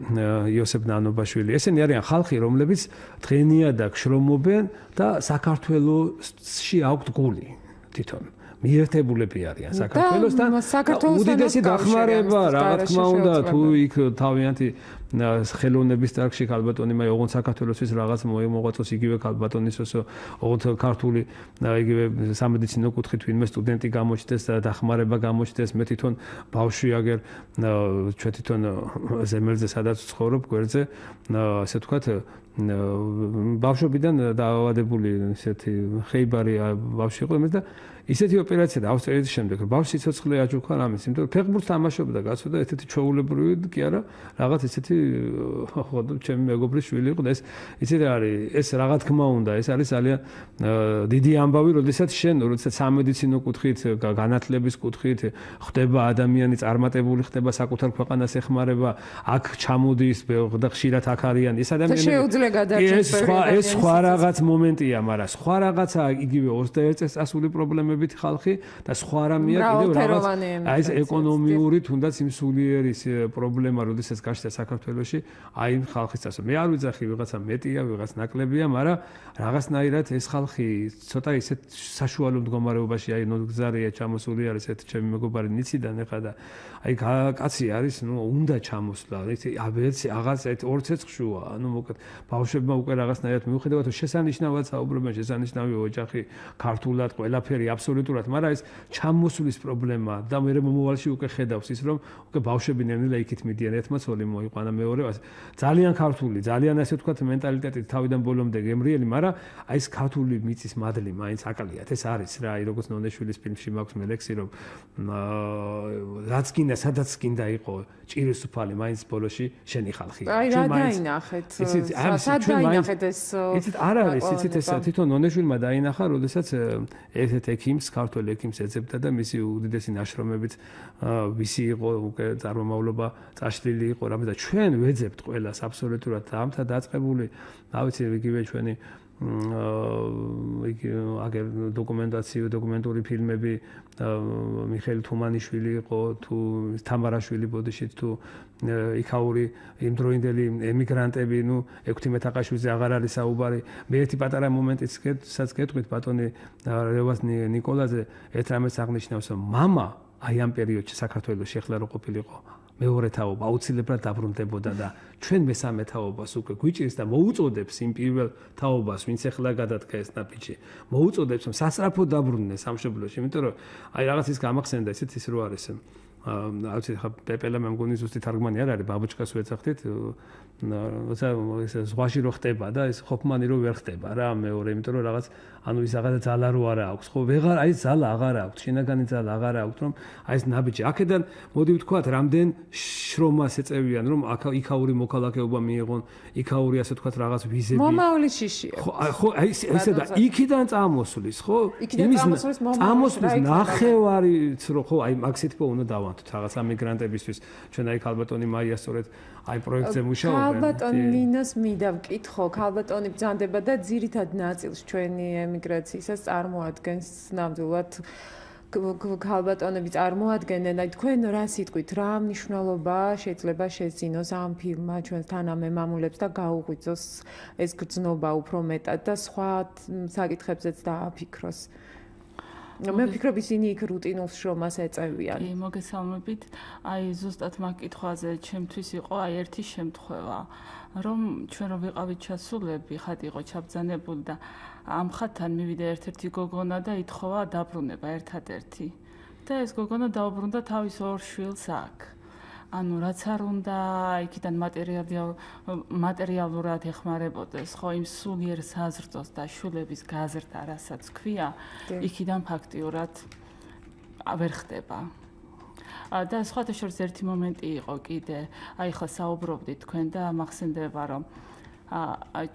იოსებ ნანობაშვილი ესენი არიან ხალხი რომლებიც დღენიადაკ შრომობენ და საქართველოში აქვთ გული თვითონ მიერთებულები არიან საქართველოსთან უდიდესი დახმარება რა თქმა უნდა თუ იქ თავიანთი ხელოვნების დარგში ქალბატონი მე ოღონდ საქართველოსთვის რაღაც მოღვაწოს იგივე ქალბატონისოსო ოღონდ ქართული იგივე სამედიცინო კუთხით ვინმე სტუდენტი გამოჩნდეს და დახმარება გამოჩნდეს მე თვითონ ბავშვი აგერ ჩვენ თვითონ ზემელზე სადაც ცხოვრობ გვერდზე ასე ვთქვათ ბავშვობიდან დაავადებული ესეთი ხეიბარი ბავშვი იყო მე და ისეთი ოპერაცია და ავსტრიის შემდეგ ბავშვი სიცოცხლე აჯუქა რამის იმიტომ რომ ფეხბურთს თამაშობდა გაცოდა ესეთი ჩვეულებრივი კი არა რაღაც ესეთი ხო ჩემი მეგობრის შვილი იყო და ეს იცით რა არის ეს რა თქმა უნდა ეს არის ძალიან დიდი ამბავი როდესაც სამედიცინო კუთხით განათლების კუთხით ხდება ადამიანი წარმატებული ხდება საკუთარ ქვეყანას ეხმარება აქ ჩამოდის და ხშირად აქ არიან ეს ადამიანები შეუძლია გადარჩენს ეს სხვა რაღაც მომენტია მაგრამ სხვა რაღაცა იგივე 21 წელწასული პრობლემებით ხალხი და სხვა რამეა კიდევ რაღაც აი ეს ეკონომიური თუნდაც იმ სულიერის პრობლემა როდესაც გაჩნდა საქართველოში აი ხალხის წასო მე არ ვიძახი ვიღაცა მეტია ვიღაც ნაკლებია მაგრამ რაღაცნაირად ეს ხალხი ცოტა ისეთ საშუალო მდგომარეობაში აი ნოგზარია ჩამოსული არის ერთ ჩემი მეგობარი ნიციდან ეხა და აი კაცი არის ნუ უნდა ჩამოსვლა აბერცი აღაც ერთ ორ ცეცხლშუა ანუ მოკლედ ბავშვებმა უკვე რაღაცნაირად მიუხედავად რომ შესანიშნავად საუბრობენ შესანიშნავი ოჯახი ქართულად ყველაფერი აბსოლუტურად მაგრამ ეს ჩამოსვლის პრობლემა და მე მომავალში უკვე ხედავს ის რომ უკვე ბავშვები ნელ-ნელა იქით მიდიან ერთმა ცოლი მოიყვანა მეორე ძალიან ქართული ძალიან ასე ვთქვათ მენტალიტეტით თავიდან ბოლომდე გემრიელი მაგრამ აი ეს ქართული მიწის მადლი მაინც აკლიათ ეს არის რა აი როგორც ნონეშვილის ფილმში მაქვს მე ლექსი რომ რაც გინდა სადაც გინდა იყო ჭირისუფალი მაინც ბოლოში შენი ხალხი აი რა დაინახეთ სად დაინახეთ ეს იცით არ არის იცით ეს თვითონ ნონეშვილმა დაინახა როდესაც ერთ ექიმს ქართულ ექიმს ეძებდა და მისი უდიდესი ნაშრომებით ვისი იყო უკვე წარმომავლობა წაშლილი იყო რამე და ჩვენ ვეძებთ ყველას აბსოლუტურად ამთა დაწყებული რა ვიცი იგივე ჩვენი აგერ დოკუმენტური ფილმები მიხეილ თუმანიშვილი იყო თუ თამარაშვილი ბოდიშით თუ იქაური იმდროინდელი ემიგრანტები ნუ ექვთიმე თაყაშვილზე აღარ არის საუბარი მე ერთი პატარა მომენტიც გეტყვით ბატონი რევას ნიკოლაძე ერთ რამეს აღნიშნავს რომ მამა აი ამ პერიოდში საქართველოში ახლა რო ყოფილიყო მეორე თაობა აუცილებლად დაბრუნდებოდა და ჩვენ მესამე თაობას უკვე გვიჭირს და მოუწოდებს იმ პირველ თაობას ვინც ახლა გადადგა ეს ნაბიჯი მოუწოდებს რომ სასწრაფოდ დაბრუნდნენ სამშობლოში იმიტომ რომ აი რაღაც ის გამახსენდა ისეთ ის რო არის აუცილებლად ხა პეპელა მე მგონი ზუსტი თარგმანი არ არის ბაბუჩკას ვეცახდით როცა ეს ზღვაში რო ხტება და ეს ხოფმანი რო ვერ ხტება რა მეორე იმიტომ რომ რაღაც ანუ ის რაღაცა ძალა რო არა აქვს ხო ვეღარ აი ძალა აღარ აქვს შინაგანი ძალა აღარ აქვს რომ აი ეს ნაბიჯი აქედან მოდი ვთქვათ რამდენ შრომას ეწევიან რომ იქაური მოქალაქეობა მიიღონ იქაური ასე ვთქვათ რაღაც ვიზები მომავლის შიშია ხო აი ესე და იქიდან წამოსვლის ხო იმის წამოსვლის ნახევარიც რო ხო აი მაქსიტბო უნდა დავანთოთ რაღაც ამიგრანტებისთვის ჩვენ აი ქალბატონი მაია სწორედ აი პროექტზე მუშაობენ ქალბატონი ნინოს მინდა ვკითხო ქალბატონი ბრძანდება და ძირითად ნაწილს ჩვენი ემიგრაციისას წარმოადგენს ნამდვილად ქალბატონები წარმოადგენენ, აი თქვენ რა სიტყვით, რა მნიშვნელობა შეიძლება შეძინოს ამ ფილმმა ჩვენს თანამემამულებს და გაუღვიძოს ეს გრძნობა უფრო მეტად და სხვა საკითხებზეც დააფიქროს. მე ვფიქრობ ისინი იქ რუტინულ შრომას ეწევიან. მოგესალმებით. აი ზუსტად მაგ კითხვაზე ჩემთვის იყო აი ერთი შემთხვევა, რომ ჩვენ რომ ვიყავით ჩასულები, ხატი იყო ჩაბრძანებული და ამ ხატთან მივიდა ერთ-ერთი გოგონა და ითხოვა დაბრუნება ერთადერთი. და ეს გოგონა დაუბრუნდა თავის ორ შვილს აქ. ანუ რაც არ უნდა იქიდან მატერიალურად ეხმარებოდეს, ხო იმ სულიერ საზრდოს და შვილების გაზრდა, რასაც ქვია, იქიდან ფაქტიურად ვერ ხდება. და სხვათა შორის ერთი მომენტი იყო კიდე, აი ხა საუბრობდით თქვენ და მახსენდება რომ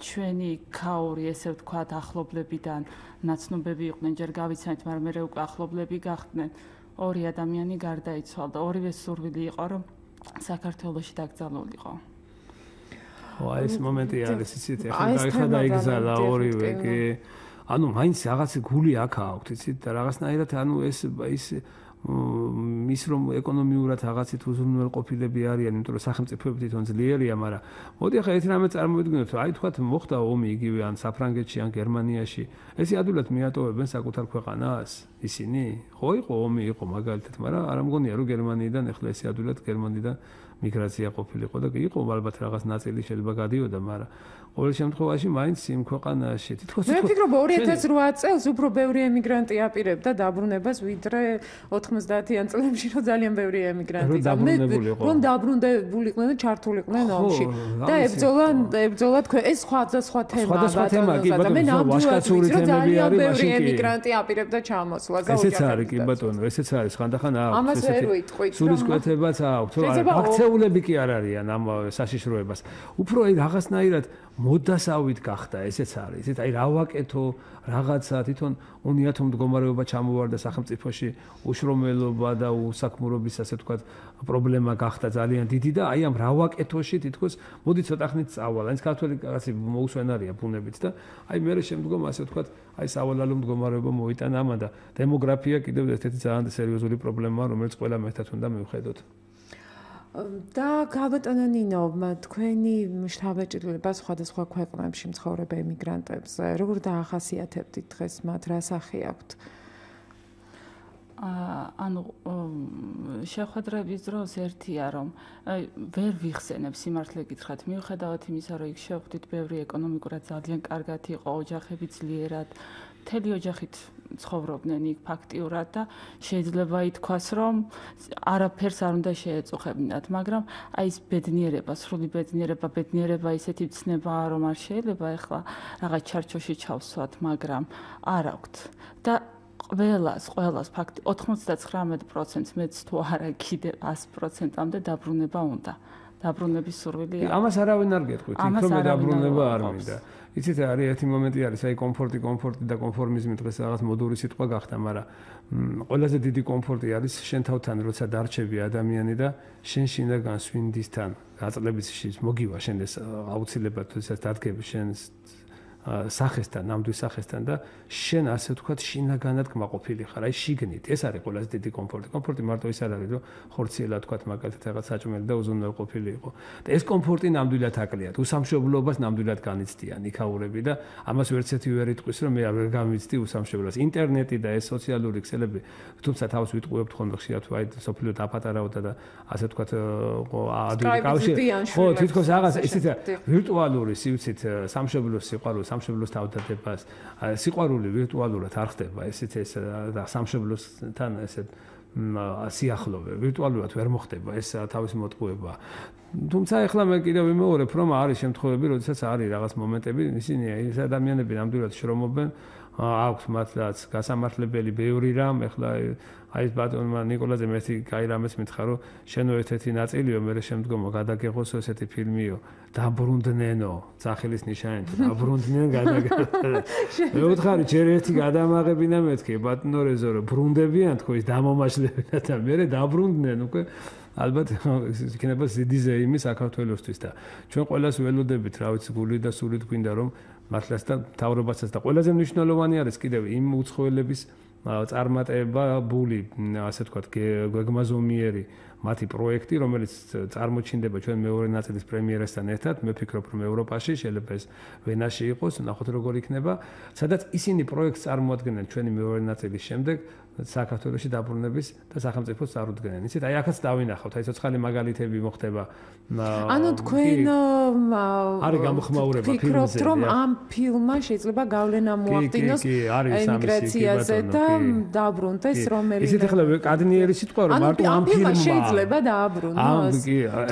ჩვენი ქაური ესე ვთქვათ ახლობლებიდან ნაცნობები იყვნენ, ჯერ გავიცანით, მაგრამ მე უკვე ახლობლები გახდნენ. ორი ადამიანი გარდაიცვალა, ორივე სურვილი იყო რომ საქართველოში დაკრძალულიყო. აი ეს მომენტი არის იცით, ახლა დაიგზალა ორივე კი. ანუ მაინც რაღაცა გული აქ აქვს, იცით და რაღაცნაირად ანუ ეს მის რომ ეკონომიურად რაღაცით უზრუნველყოფილები არიან, იმიტომ რომ სახელმწიფოები თვითონ ძლიერია, მაგრამ მოდი ახლა ერთი რამე წარმოვიდგინოთ, აი თქვათ მოხდა ომი იგივე ან საფრანგეთში ან გერმანიაში, ეს ადვილად მიატოვებენ საკუთარ ქვეყანას ისინი? ხო იყო ომი იყო მაგალითად, მაგრამ არ ამგონია რომ გერმანიიდან ახლა ეს ადვილად გერმანიიდან მიგრაცია ყოფილიყო და იყო ალბათ რაღაც ნაწილი შეიძლება გადიოდა, მაგრამ ყოველ შემთხვევაში მაინც იმ ქვეყანაში თითქოს მე ვფიქრობ 2008 წელს უფრო ბევრი ემიგრანტი აპირებდა დაბრუნებას ვიდრე 90-იან წლებში რომ ძალიან ბევრი ემიგრანტი რომ დაბრუნებულიყვნენ და ჩართულიყვნენ ომში და ებრძოლა თქვენ ეს სხვა თემაა და მე ნამდვილად ვიცი რომ ძალიან ბევრი ემიგრანტი აპირებდა ჩამოსვლას და ესეც არის კი ბატონო ესეც არის ხანდახან აქვს ამას ვერ ვიტყვით სულისკვეთებაც აქვს რომ აქცეულები კი არ არიან ამ საშიშროებას უფრო აი რაღაცნაირად მოდასავით გახდა ესეც არის ისეთ აი რა ვაკეთო რაღაცა თვითონ უნიათო მდგომარეობა ჩამოვარდა სახელმწიფოში უშრომელობა და უსაქმურობის ასე ვთქვათ პრობლემა გახდა ძალიან დიდი და აი ამ რა ვაკეთოში თითქოს მოდი ცოტა ხნით წავალ აი ქართველი კაცი მოუსვენარია ბუნებით და აი მე შემდგომ ასე ვთქვათ აი სავალალო მდგომარეობა მოიტანა ამან და დემოგრაფია კიდევ ერთ-ერთი ძალიან სერიოზული პრობლემაა რომელიც ყველა ერთად უნდა მივხედოთ და გაბატონო ნინო, თქვენი შთაბეჭდილება სხვადასხვა ქვეყნებში მცხოვრებ ემიგრანტებზე, როგორ დაახასიათებთ დღეს მათ, რა სახე აქვთ? ანუ შეხვედრების დროს ერთია რომ ვერ ვიხსენებ სიმართლე გითხრათ მიუხედავად იმისა რომ იქ შევხვდით ბევრი ეკონომიკურად ძალიან კარგად იყო ოჯახები ძლიერად მთელი ოჯახით ცხოვრობდნენ იქ ფაქტიურად და შეიძლება ითქვას რომ არაფერს არ უნდა შეეწუხებინათ მაგრამ აი ეს ბედნიერება სრული ბედნიერება ისეთი ცნებაა რომ არ შეიძლება ახლა რაღაც ჩარჩოში ჩავსვათ მაგრამ არ აქვთ და ყველას ფაქტი 99% მეც თუ არა კიდე 100%-ამდე დაბრუნება უნდა. დაბრუნების სურვილი აქვს. ამას არავინ არ გეტყვით, იქ რომ დაბრუნება არ მინდა. იცით არის ერთი მომენტი არის, აი კომფორტი და კონფორმიზმი დღეს რაღაც მოდური სიტყვა გახდა, მაგრამ ყველაზე დიდი კომფორტი არის შენ თავთან როცა დარჩები ადამიანი და შენ შინაგან სვინდისთან გაწლების მოგივა შენ ეს აუცილებლად თუსაც დადგები შენ სახესთან, ნამდვილ სახესთან და შენ ასე ვთქვათ შინაგანად კმაყოფილი ხარ, აი შიგნით. ეს არის ყველაზე დიდი კომფორტი. კომფორტი მარტო ის არ არის, რომ ხორციელად ვთქვათ მაგალითად რაღაც საჭმელი და უზრუნველყოფილი იყო. და ეს კომფორტი ნამდვილად აკლიათ. უსამშობლობას ნამდვილად განიცდიან იქაურები და ამას ვერც ერთი ვერ იტყვის, რომ მე არ გამიცდი უსამშობლობას. ინტერნეტი და ეს სოციალური ქსელები, თუმცა თავს ვიტყუებთ ხოლმე ხშირად, აი სოფლიო დაპატარავდა და ასე ვთქვათ ადვილი კავშირი. ხო, თითქოს რაღაც ისეთ ვირტუალური სივრცით სამშობლოს სიყვარულს სამშობლოს თავდადებას სიყვარული ვირტუალურად არ ხდება ესეც ეს და სამშობლოსთან ესე სიახლოვე ვირტუალურად ვერ მოხდება ეს თავის მოტყუება თუმცა ახლა მე კიდევ ვიმეორებ რომ არის შემთხვევები როდესაც არის რაღაც მომენტები ისინი ეს ადამიანები ნამდვილად შრომობენ აქვს მათაც გასამართლებელი ბევრი რამ ახლა აი ბატონმა ნიკოლაძემ ერთი კაი რამეს მითხრა რომ შენო ერთ-ერთი ნაწილიო მე შემდგომო გადაგეღოსო ესეთი ფილმიო დაბრუნდნენო სახელის ნიშანით დაბრუნდნენ გადაგეღო მე ვთხარი ჯერ ერთი გადამაღებინა მეთქე ბატონო რეზო რომ ბრუნდებიან თქო ის დამომაშლებინა და მე დაბრუნდნენ უკვე ალბათ იქნება დიდი ზეიმი საქართველოსთვის და ჩვენ ყველას ველოდებით რა ვიცი გული და სულით გვინდა რომ მართლაც და თავრობასაც და ყველაზე მნიშვნელოვანი არის კიდევ იმ უცხოელების წარმატებული, ასე ვთქვათ, გეგმაზომიერი მათი პროექტი, რომელიც წარმოჩინდება ჩვენ მეორე ნაწილის პრემიერასთან ერთად, მე ვფიქრობ, რომ ევროპაში შეიძლება ეს ვენაში იყოს, ნახოთ როგორ იქნება, სადაც ისინი პროექტს წარმოადგენენ ჩვენი მეორე ნაწილის შემდეგ საქართველოში დაბრუნების და სახელმწიფოს წარუდგენენ. იცით, აი აქაც დავინახავთ, აი ცოცხალი მაგალითები მოხდება. ანუ თქვენ არის გამოხმაურება ფილმზე. ვფიქრობთ, რომ ამ ფილმმა შეიძლება გავლენა მოახდინოს ემიგრაციაზე და დაბრუნდეს რომელიც. ისეთ ახლა კადნიერი სიტყვა რომ მარტო ამ ფილმმა შეიძლება დააბრუნოს.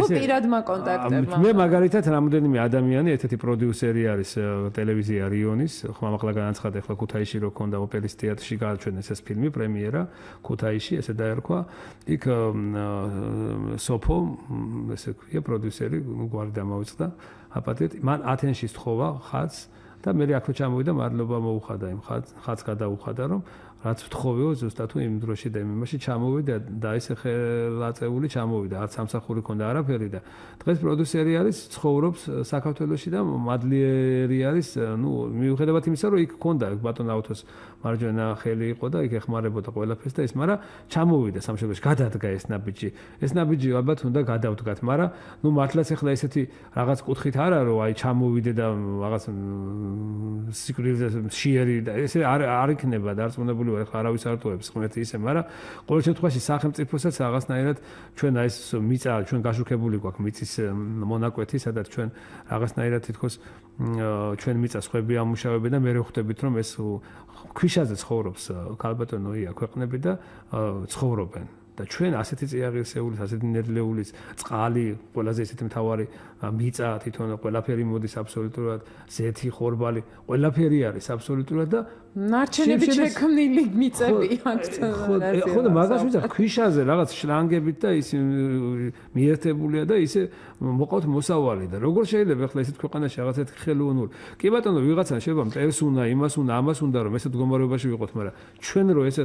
თუ პირადმა კონტაქტებმა. მე მაგალითად რამოდენიმე ადამიანი, ერთ-ერთი პროდიუსერი არის ტელევიზია რიონის, ხმამაღლა განაცხადა ახლა ქუთაისში რო ქონდა ოპერის თეატრში გააჩვენეს ეს ფილმი პრემიერა ქუთაისში, ესე დაერქვა. იქ სოფო, ესე ქვია პროდიუსერი, გვარი დამოვიწყდა. აპატიეთ, მან ათენში სთხოვა ხატს და მე აქ რო ჩამოვიდა, მადლობა მოუხადა იმ ხატს გადაუხადა, რომ რაც ვთხოვეო ზუსტად თუ იმ დროში და იმაში ჩამოვიდა და ესე ხელაწეული ჩამოვიდა, არც სამსახური ქონდა არაფერი და დღეს პროდიუსერი არის, ცხოვრობს საქართველოში და მადლიერი არის, ნუ მიუხედავად იმისა, რომ იქ ქონდა ბატონ ავთოს მარჯვენა ხელი იყო და იქ ეხმარებოდა ყველაფერს და ის, მაგრამ ჩამოვიდა სამშობლოში, გადადგა ეს ნაბიჯი. ეს ნაბიჯი ალბათ უნდა გადავდგათ, მაგრამ ნუ მართლაც ახლა ესეთი რაღაც კუთხით არა, რომ აი ჩამოვიდე და რაღაც სიკვდილზე შეერი და ესე არ იქნება დარწმუნებული ხა არავის არ ტოვებს ღმერთი ისე, მაგრამ ყოველ შემთხვევაში სახელმწიფოსაც რაღაცნაირად ჩვენ აი ეს მიწა ჩვენ გაშუქებული გვაქვს მიწის მონაკვეთი, სადაც ჩვენ რაღაცნაირად თითქოს ჩვენ მიწას ხვები ამუშავებენ და მე ვხვდებით რომ ეს ქვიშაზე ცხოვრობს ქალბატონოია ქვეყნები და ცხოვრობენ და ჩვენ ასეთი წიაღისეულის, ასეთი ნედლეულის წყალი, ყველაზე ისეთი მთავარი მიწა თვითონ ყველაფერი მოდის აბსოლუტურად, ზეთი, ხორბალი, ყველაფერი არის აბსოლუტურად და ნარჩენები შექმნილი მიწები აქვს. ხო და მაგას ვიზახ ქვიშაზე რაღაც შლანგებით და ის მიერთებულია და ისე მოყავთ მოსავალი და როგორ შეიძლება ახლა ესეთ ქვეყანაში რაღაც ერთი ხელოვნური. კი ბატონო, ვიღაცან შეიძლება მტერს უნდა, იმას უნდა, ამას უნდა რომ ესეთ მდგომარეობაში ვიყოთ, მაგრამ ჩვენ რო ესე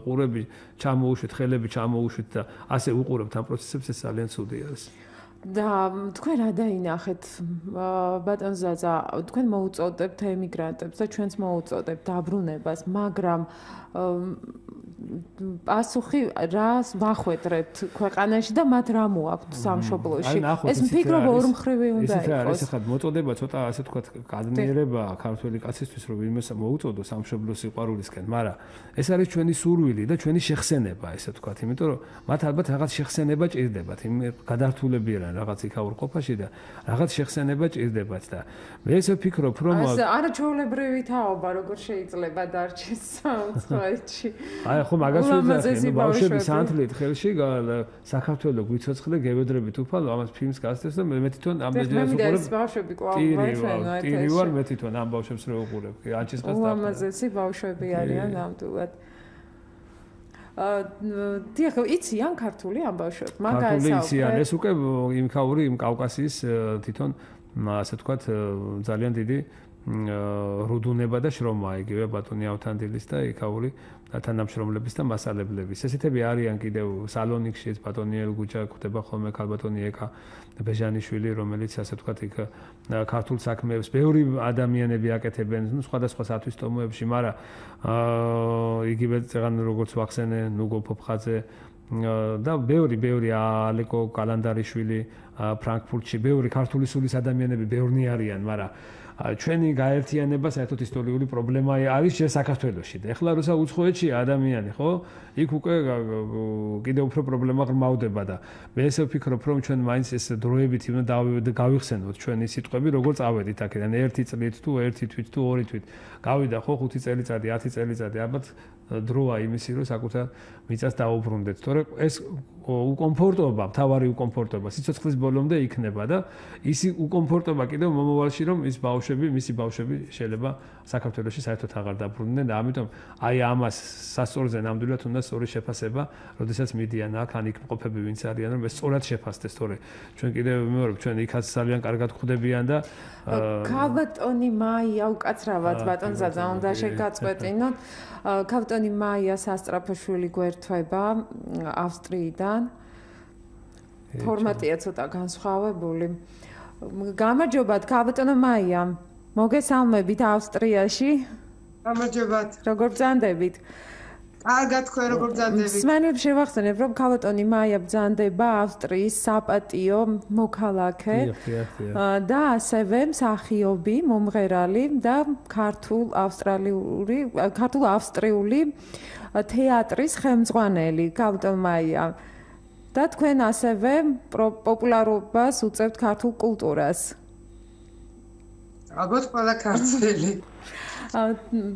ყურები ჩამოუშვით, ხელები ჩამოუშვით და ასე უყურებთ ამ პროცესებს, ეს ძალიან ცუდი არის. და თქვენ რა დაინახეთ ბატონ ზაზა, თქვენ მოუწოდებთ ემიგრანტებს და ჩვენც მოუწოდებთ დაბრუნებას, მაგრამ პასუხი რას ვახვედრებთ ქვეყანაში და მათ რა მოაქვთ სამშობლოში? ეს მფიქრობ ორმხრივი უნდა იყოს. ეს ახლა მოწოდება ცოტა ასე თქვა კადნიერება ქართველი კაცისთვის, რომ ვინმე მოუწოდო სამშობლოს სიყვარულისკენ, მაგრამ ეს არის ჩვენი სურვილი და ჩვენი შეხსენება, ესე თქვა, იმიტომ რომ მათ ალბათ რაღაც შეხსენება ჭირდებათ, იმ გადართულები არიან რაღაც იქაურ ყოფაში და რაღაც შეხსენება ჭირდებათ და მე ესე ვფიქრობ, რომ არა ჩვეულებრივი თაობა როგორ შეიძლება დარჩეს სამცხეში. აი ხო მაგას ვიძახი, ბავშვების ანთლით ხელში საქართველოს გვიცოცხლე გევედრებით უფალო ამას ფილმს გასცეს და მე თვითონ ამ მეძიას უყურებ. ბავშვები ყავარჩენო ეთერში. ტირი ვარ მე თვითონ ამ ბავშვებს რო უყურებ. ანჩისყას და ამაზესი ბავშვები არიან ნამდვილად. დიახ, იციან ქართული ამ ბავშვებს? მაგას ქართული იციან, ეს უკვე იმქაური იმ კავკასიის თვითონ ასე ვთქვათ ძალიან დიდი რუდუნება და შრომა იგივე ბატონი ავთანდილის და იქაური თანამშრომლების და მასალებლების. ესეთები არიან კიდევ სალონიკშიც ბატონი ელგუჯა ხდება ხოლმე ქალბატონი ეკა ბეჟანიშვილი, რომელიც ასე ვთქვათ იქ ქართულ საქმეებს ბევრი ადამიანები აკეთებენ, ნუ სხვადასხვა სათვისტომოებში, მაგრამ იგივე წეგან როგორც ვახსენე ნუგო ფოფხაძე და ბევრი ალეკო კალანდარიშვილი ფრანკფურტში, ბევრი ქართული სულის ადამიანები ბევრნი არიან, მაგრამ ჩვენი გაერთიანება საერთოდ ისტორიული პრობლემა არის შე საქართველოში და ეხლა როცა უცხოეთშია ადამიანი, ხო? იქ უკვე კიდევ უფრო პრობლემა ღრმავდება და მე ესე ვფიქრობ, რომ ჩვენ მაინც ეს დროებით უნდა გავიხსენოთ ჩვენი სიტყვები, როგორ წავედით აქედან 1 წლით თუ 1 თვით თუ 2 თვით. გავიდა ხო 5 წელიწადი, 10 წელიწადი, ალბათ დროა იმისი, რომ საკუთარ მიწას დაუბრუნდეთ. თორე ეს უკომფორტობა, მთავარი უკომფორტობა სიცოცხლის ბოლომდე იქნება და ისი უკომფორტობა კიდევ მომავალში, რომ მისი ბავშვები შეიძლება საქართველოში საერთოდ აღარ დაბრუნდნენ და ამიტომ აი ამას სასწორზე ნამდვილად უნდა სწორი შეფასება, როდესაც მიდიან აქ ან იქ მყოფები ვინც არიან, რომ ეს სწორად შეფასდეს, თორე ჩვენ კიდევ ვიმეორებ, ჩვენ იქაც ძალიან კარგად ხვდებიან და ქალბატონი მაია უკაცრავად ბატონ ზაძა უნდა შეგაწყვეტინოთ. ქალბატონი მაია სასტრაფოშვილი გვერდება ავსტრიიდან. ფორმატია ცოტა განსხვავებული. გამარჯობათ ქალბატონო მაია. მოგესალმებით ავსტრიაში. გამარჯობათ. როგორ ბრძანდებით? კარგად თქვენ როგორ ბრძანდებით? მსმენელებს შევახსენებ, რომ ქალბატონი მაია ბრძანდება ავსტრიის საპატიო მოქალაქე და ასევე მსახიობი, მომღერალი და ქართულ-ავსტრიული თეატრის ხელმძღვანელი ქალბატონ მაია. და თქვენ ასევე პოპულარობას უწევთ ქართულ კულტურას. ალბათ ყველა ქართველი.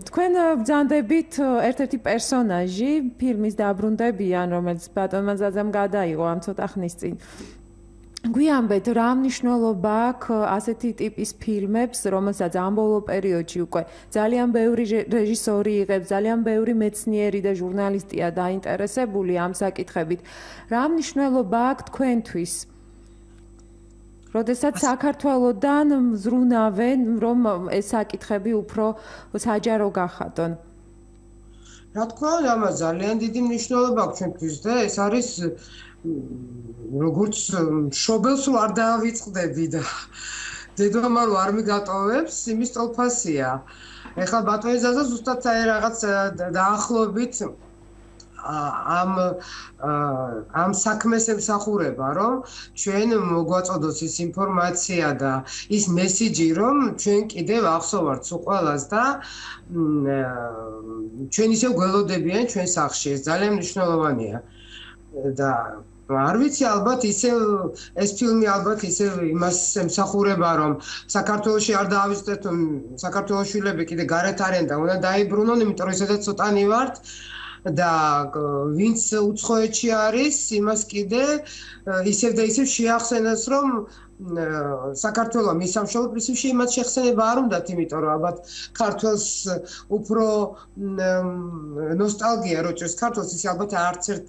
თქვენ ბრძანდებით ერთ-ერთი პერსონაჟი ფილმის დაბრუნდებიან, რომელიც ბატონმა ზაზამ გადაიღო ამ ცოტა ხნის წინ. გვიამბეთ, რა მნიშვნელობა აქვს ასეთი ტიპის ფილმებს, რომელსაც ამ ბოლო პერიოდში უკვე ძალიან ბევრი რეჟისორი იღებს, ძალიან ბევრი მეცნიერი და ჟურნალისტია დაინტერესებული ამ საკითხებით. რა მნიშვნელობა აქვს თქვენთვის? როდესაც საქართველოდან ზრუნავენ, რომ ეს საკითხები უფრო საჯარო გახადონ. რა თქმა უნდა, ამას ძალიან დიდი მნიშვნელობა აქვს ჩვენთვის და ეს არის როგორც შობელს არ დაავიწყდები და დედმამა რო არ მიგატოვებს, იმის ტოლფასია. ეხლა ბატონი ზაზა ზუსტად რაღაც დაახლოებით ამ საქმეს ემსახურება, რომ ჩვენ მოგვაწოდოს ის ინფორმაცია და ის მესიჯი, რომ ჩვენ კიდევ ახსოვართ უყველას და ჩვენ ისევ გველოდებიან ჩვენ სახლში. ეს ძალიან მნიშვნელოვანია. და არ ვიცი, ალბათ ისევ ეს ფილმი ალბათ ისევ იმას ემსახურება, რომ საქართველოში არ დაავიწყდეთ, რომ საქართველოს შვილები კიდე გარეთ არიან და უნდა დაიბრუნონ, იმიტომ რომ ისედაც ცოტანი ვართ. და ვინც უცხოეთში არის, იმას კიდე ისევ და ისევ შეახსენოს, რომ საქართველოს მის სამშობლო პრინციპში იმას შეხსენება არ უნდათ, იმიტომ რომ ალბათ ქართველს უფრო ნოსტალგია როჭერს ქართველს, ის ალბათ არც ერთ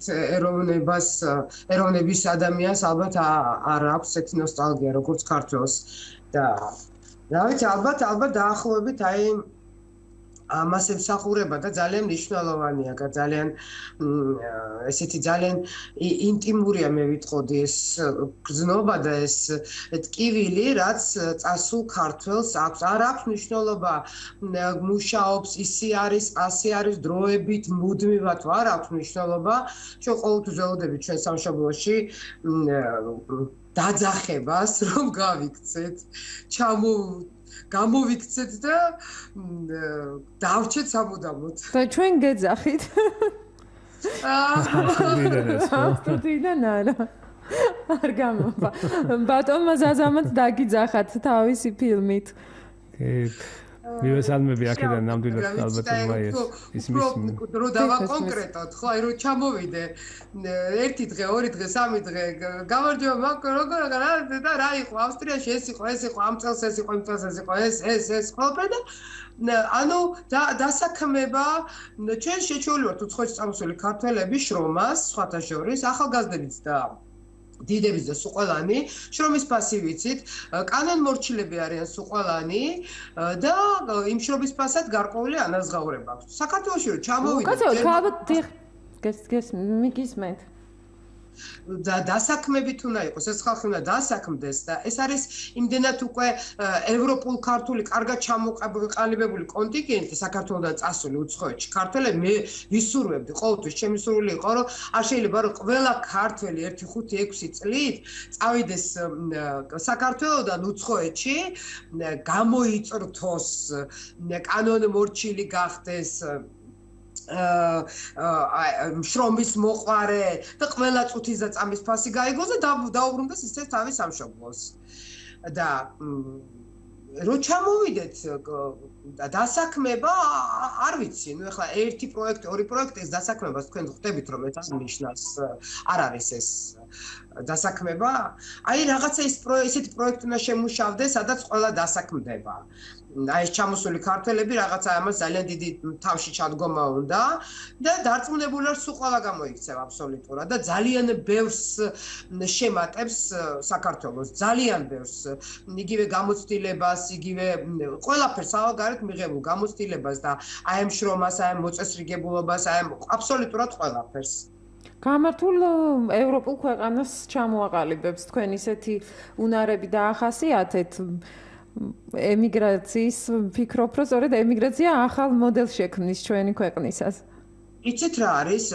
ეროვნების ადამიანს ალბათ არ აქვს ეს ნოსტალგია როგორც ქართველს. და რა ვიცი, ალბათ დაახლოებით აი ამას ემსახურება და ძალიან მნიშვნელოვანია, ძალიან ესეთი ძალიან ინტიმურია, მე ვიტყოდი, ეს გრძნობა და ეს ტკივილი, რაც წასულ ქართველს აქვს. არ აქვს მნიშვნელობა მუშაობს, ისი არის, ასე არის დროებით, მუდმივად არ აქვს მნიშვნელობა. ჩვენ ყოველთვის ველოდებით ჩვენ სამშობლოში დაძახებას, რომ გავიქცეთ, გამოვიქცეთ და დავჭეთ სამუდამოდ. და ჩვენ გეძახით. სტუდიიდან არა. არ გამოვა. ბატონმა ზაზამაც დაგიძახათ თავისი ფილმით. მივესალმები აქედან ნამდვილად ალბათ მაიას ის მის რო დავა კონკრეტად ხო აი რო ჩამოვიდე ერთი დღე ორი დღე სამი დღე გამარჯობა როგორ და რა იყო ავსტრიაში ეს იყო ამ წელს ეს იყო იმ წელს ეს იყო ეს ყველაფერი და ანუ დასაქმება ჩვენ შეჩეული ვართ უცხოეთში წამოსული ქართველები შრომას სხვათა შორის ახალგაზრდებიც და დიდების და სუყელანი, შრომის ფასი ვიცით, კანონმორჩილები არიან სუყელანი და იმ შრომის ფასად გარკვეული ანაზღაურება აქვს. საქართველოში რომ ჩამოვიდეთ, მიგისმენთ. და დასაქმებით უნდა იყოს, ეს ხალხი უნდა დასაქმდეს და ეს არის იმდენად უკვე ევროპულ ქართული კარგად ჩამოყალიბებული კონტინგენტი საქართველოსთან წასული უცხოეთში. ქართველები მე ვისურვებდი, ყოველთვის ჩემი სურვილი იყო, რომ არ შეიძლება რომ ყველა ქართველი 1-5-6 წლით წავიდეს საქართველოსთან უცხოეთში, გამოიწრთოს, კანონმორჩილი გახდეს შრომის მოყვარე და ყველა წუთის და წამის ფასი გაიგოს და დაუბრუნდეს ისე თავის სამშობლოს. და რო ჩამოვიდეთ დასაქმება არ ვიცი, ნუ ეხლა ერთი პროექტი, ორი პროექტი ეს დასაქმებას თქვენ ხვდებით რომ ეს ნიშნავს არ არის ეს დასაქმება. აი რაღაცა ესეთი პროექტი უნდა შემუშავდეს, სადაც ყველა დასაქმდება. აი ეს ჩამოსული ქართველები რაღაცა ამას ძალიან დიდი თავში ჩადგომა უნდა და დარწმუნებული ვარ სულ ყველა გამოიქცევა აბსოლუტურად და ძალიან ბევრს შემატებს საქართველოს, ძალიან ბევრს, იგივე გამოცდილებას, იგივე ყველაფერს ავაგარეთ მიღებულ გამოცდილებას და აი ამ შრომას, აი ამ მოწესრიგებულობას, აი ამ აბსოლუტურად ყველაფერს. გამართულ ევროპულ ქვეყანას ჩამოაყალიბებს თქვენ ისეთი უნარები დაახასიათეთ ემიგრაციის ფიქრობ, რომ სწორედ ემიგრაცია ახალ მოდელს შექმნის ჩვენი ქვეყნისას. იცით რა არის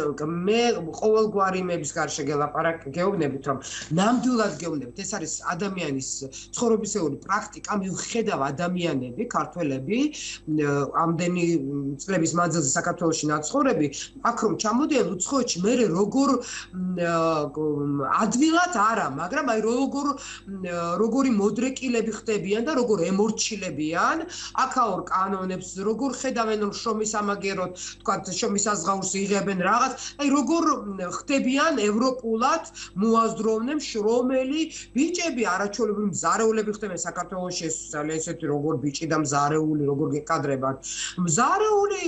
მე ყოველგვარი იმების გარშე გეუბნებით რომ ნამდვილად გეუბნებით ეს არის ადამიანის ცხოვრებისეული პრაქტიკა მიუხედავ ადამიანები ქართველები ამდენი წლების მანძილზე საქართველოში ნაცხოვრები აქ რომ ჩამოდიან უცხოეთში მე როგორ ადვილად არა მაგრამ აი როგორი მოდრეკილები ხდებიან და როგორ ემორჩილებიან აქაურ კანონებს როგორ ხედავენ რომ შრომის ამაგეროთ თქვა შრომის აზღაურს იღებენ რაღაც აი როგორ ხდებიან ევროპულად მოაზროვნე შრომელი ბიჭები არაჩვეულებრივი მზარეულები ხდებიან საქართველოში ესეთი როგორ ბიჭი და მზარეული როგორ გეკადრებათ მზარეული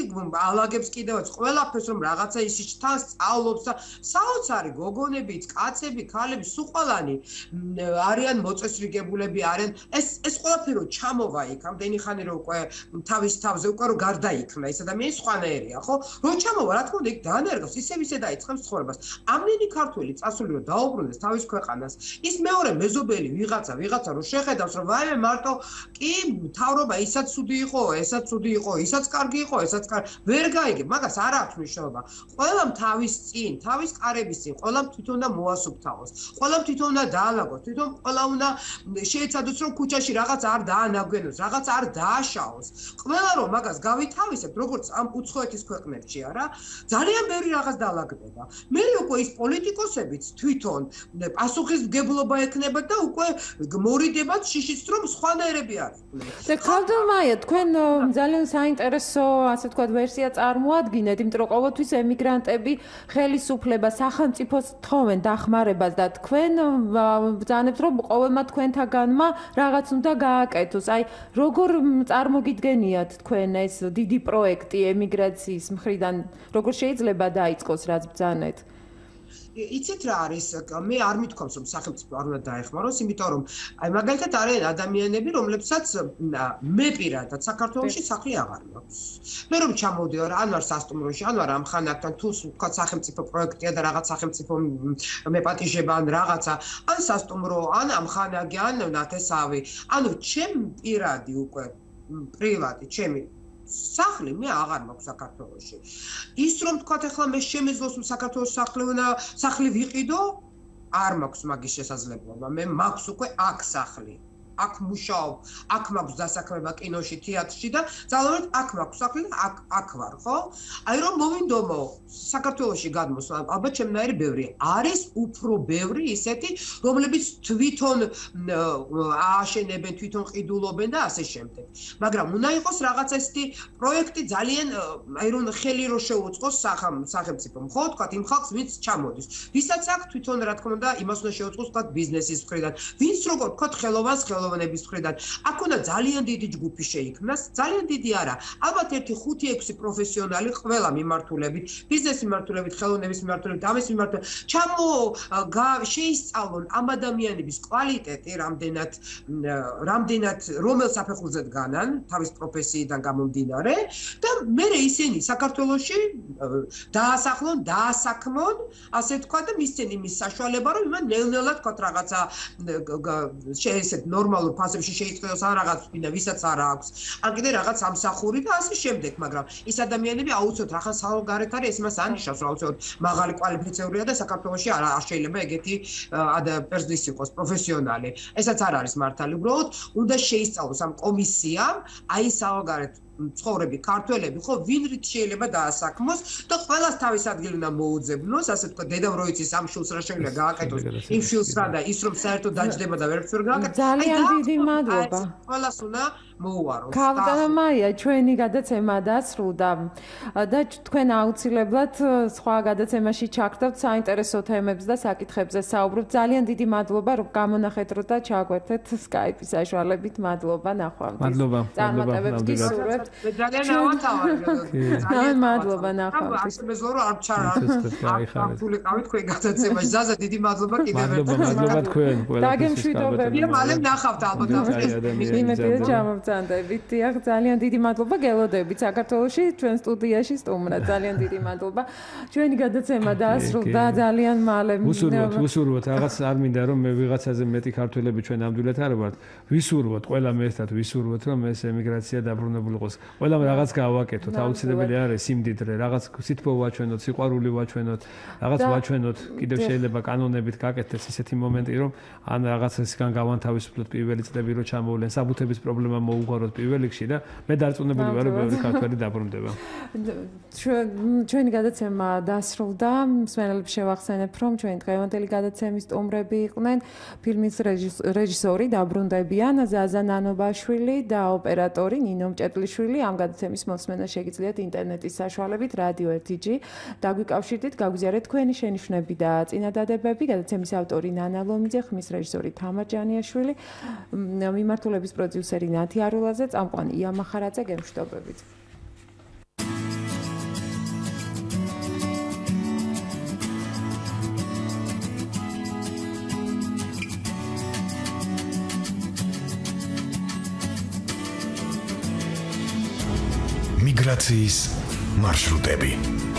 ალაგებს კიდევაც ყველაფერს რომ რაღაცა ისიც თან სწავლობს და საოცარი გოგონებიც კაცები ქალები სუყალანი არიან მოწესრიგებულები არიან ეს ყველაფერი რომ ჩამოვა იქ ამდენი ხანი რომ უკვე თავის თავზე უკვე რომ გარდაიქმნა ეს ადამიანი სხვანაირია ხო რომ ჩამოვა რა თქმა უნდა იქ დაანერგავს ისე დაიწყებს ცხოვრებას ამდენი ქართველი წასული რომ დაუბრუნდეს თავის ქვეყანას ის მეორე მეზობელი ვიღაცა რომ შეხედავს რომ ვაიმე მარტო კი თავრობა ისაც ცუდი იყო ესაც ცუდი იყო ისაც კარგი იყო ესაც კარგი ვერ გაიგებ მაგას არ აქვს მნიშვნელობა ყველამ თავის წინ თავის ყარების წინ ყველამ თვითონ და მოასუფთავოს ყველამ თვითონ და დაალაგოს თვითონ ყველა უნდა შეეცადოს რომ ქუჩაში რაღაც არ დაანაგვენოს რაღაც არ დააშაოს ყველა რომ მაგას გავითავისებთ როგორც ამ უცხოეთის ქვეყნებში არა ძალიან ბევრი რაღაც დაალაგდება მე უკვე ის პოლიტიკოსებიც თვითონ პასუხისმგებლობა ექნებათ და უკვე მორიდებათ შიშიც რომ სხვანაირები არიან და ხალხმაია თქვენ ძალიან საინტერესო ასე ვთქვათ ვერსია წარმოადგენთ იმიტომ რომ ყოველთვის ემიგრანტები ხელისუფლება სახელმწიფოს თხოვენ დახმარებას და თქვენ ბრძანებთ რომ ყოველმა თქვენთაგანმა რაღაც უნდა გააკეთოს აი როგორ წარმოგიდგენიათ თქვენ ეს დიდი პროექტი ემიგრაციის მხრიდან როგორ შეიძლება დაიწყოს რაც ბრძანეთ იცით რა არის მე არ მithქვამს რომ სახელმწიფო არ უნდა დაეხმაროს იმიტომ რომ აი მაგალითად არიან ადამიანები რომლებსაც მე პირადად საქართველოში სახლი აღარ მაქვს მე რომ ჩამოვდივარ ან ვარ სასტუმროში ან ვარ ამ ხანაკთან თუ თქვა სახელმწიფო პროექტია და რაღაც სახელმწიფო მეპატიჟება ან რაღაცა ან სასტუმრო ან ამ ხანაკი ან ნათესავი ანუ ჩემ პირადი უკვე პრივატი ჩემი სახლი მე აღარ მაქვს საქართველოში. ის რომ თქვათ ახლა მე შემეძლოს საქართველოს სახლი ვიყიდო, არ მაქვს მაგის შესაძლებლობა. მე მაქვს უკვე აქ სახლი. აქ მუშაობ, აქ მაქვს დასაქმება კინოში, თეატრში და ძალოვით აქ მაქვს სახლი და აქ ვარ, ხო? აი რომ მოვინდომო საქართველოში გადმოსვლა, ალბათ ჩემნაირი ბევრი. არის უფრო ბევრი ისეთი, რომლებიც თვითონ ააშენებენ, თვითონ ყიდულობენ და ასე შემდეგ. მაგრამ უნდა იყოს რაღაცა ისეთი პროექტი ძალიან აი რომ ხელი რო შეუწყოს სახელმწიფომ, ხო? თქვათ იმ ხალხს, ვინც ჩამოდის. ვისაც აქ თვითონ რა თქმა უნდა იმას უნდა შეუწყოს თქვათ ბიზნესის მხრიდან. ვინც როგორ თქვათ ხელოვნების მხრიდან. აქ უნდა ძალიან დიდი ჯგუფი შეიქმნას, ძალიან დიდი არა. ალბათ 1-5-6 პროფესიონალი ყველა მიმართულებით, ბიზნეს მიმართულებით, ხელოვნების მიმართულებით, ამის მიმართულებით, შეისწავლონ ამ ადამიანების კვალიტეტი, რამდენად რომელ საფეხურზე დგანან თავის პროფესიიდან გამომდინარე და მე ისინი საქართველოში დაასახლონ, დაასაქმონ, ასე თქვა და მისცენ იმის საშუალება, რომ იმან ნელ-ნელა თქვა რაღაცა შეესეთ ნორმალურ ფასებში შეიწყოს ან რაღაც ვინა ვისაც არ აქვს. ან კიდე რაღაც ამსახური და ასე შემდეგ, მაგრამ ის ადამიანები აუცილებლად ახლა საალგარეთ არის, ეს მას ანიშნავს, რომ აუცილებლად მაღალი კვალიფიცებულია და საქართველოში არ შეიძლება ეგეთი პერსონის იყოს პროფესიონალი. ესაც არ არის მართალი, უბრალოდ უნდა შეისწავლოს ამ კომისიამ აი საალგარეთ ცხოვრები ქართველები ხო ვინ რით შეიძლება დაასაქმოს და ყველას თავის ადგილი უნდა მოუძებნოს ასე თქვა დედამ რო იცის ამ შულს რა შეიძლება გააკეთოს იმ შულს რა და ის რომ საერთოდ დაჯდება და ვერც ვერ გააკეთოს ძალიან დიდი მადლობა ყველას უნდა მოუაროს ქალბატონია ჩვენი გადაცემა დასრულდა და თქვენ აუცილებლად სხვა გადაცემაში ჩაგდავთ საინტერესო თემებს და საკითხებზე საუბრობთ ძალიან დიდი მადლობა რომ გამონახეთ რო და ჩაგვერთეთ Skype-ის საშუალებით მადლობა ნახვამდის მადლობა წარმატებებს გისურვებთ მე ძალიან ავათავარ მადლობა ნახვამდის მე ზორო არ ჩარა გულიყავით თქვენ გადაცემაში ზაზა დიდი მადლობა კიდევ ერთხელ მადლობა თქვენ დაგემშვიდობები მალე ნახავთ ალბათ იმედია ჩამოვწა მოგესალმებით. დიახ, ძალიან დიდი მადლობა გელოდებით საქართველოში ჩვენ სტუდიაში სტუმრად. ძალიან დიდი მადლობა. ჩვენი გადაცემა დაასრულდა ძალიან მალე. ვუსურვოთ, რაღაც არ მინდა რომ მე ვიღაცაზე მეტი ქართველები ჩვენ ნამდვილად არ ვართ. ვისურვოთ, ყველა მე ერთად ვისურვოთ რომ ეს ემიგრაცია დაბრუნებული იყოს. ყველამ რაღაც გავაკეთოთ, აუცილებელი არის სიმდიდრე, რაღაც სითბო ვაჩვენოთ, სიყვარული ვაჩვენოთ, რაღაც ვაჩვენოთ, კიდევ შეიძლება კანონებით გაკეთდეს ისეთი მომენტი რომ ან რაღაცისგან გავანთავისუფლოთ პირველი წლები რომ ჩამოვლენ, საბუთების პრობლემა მოუგვაროთ პირველ რიგში და მე დარწმუნებული ვარ რომ ბევრი ქართველი დაბრუნდება. ჩვენი გადაცემა დასრულდა. მსმენელებს შევახსენებ რომ ჩვენი დღევანდელი გადაცემის სტუმრები იყვნენ ფილმის რეჟისორი დაბრუნდებიან ზაზა ნანობაშვილი და ოპერატორი ნინო მჭედლიშვილი. ამ გადაცემის მოსმენა შეგიძლიათ ინტერნეტის საშუალებით Radio 1G. დაგვიკავშირდით, გაგვიზიარეთ თქვენი შენიშვნები და წინადადებები. გადაცემის ავტორი ნანა ლომიძე, ხმის რეჟისორი თამარ ჯანიაშვილი, მიმართულების პროდიუსერი ნათი არულაძე, წამყვანი ია მახარაძე. გემშვიდობებით. მიგრაციის მარშრუტები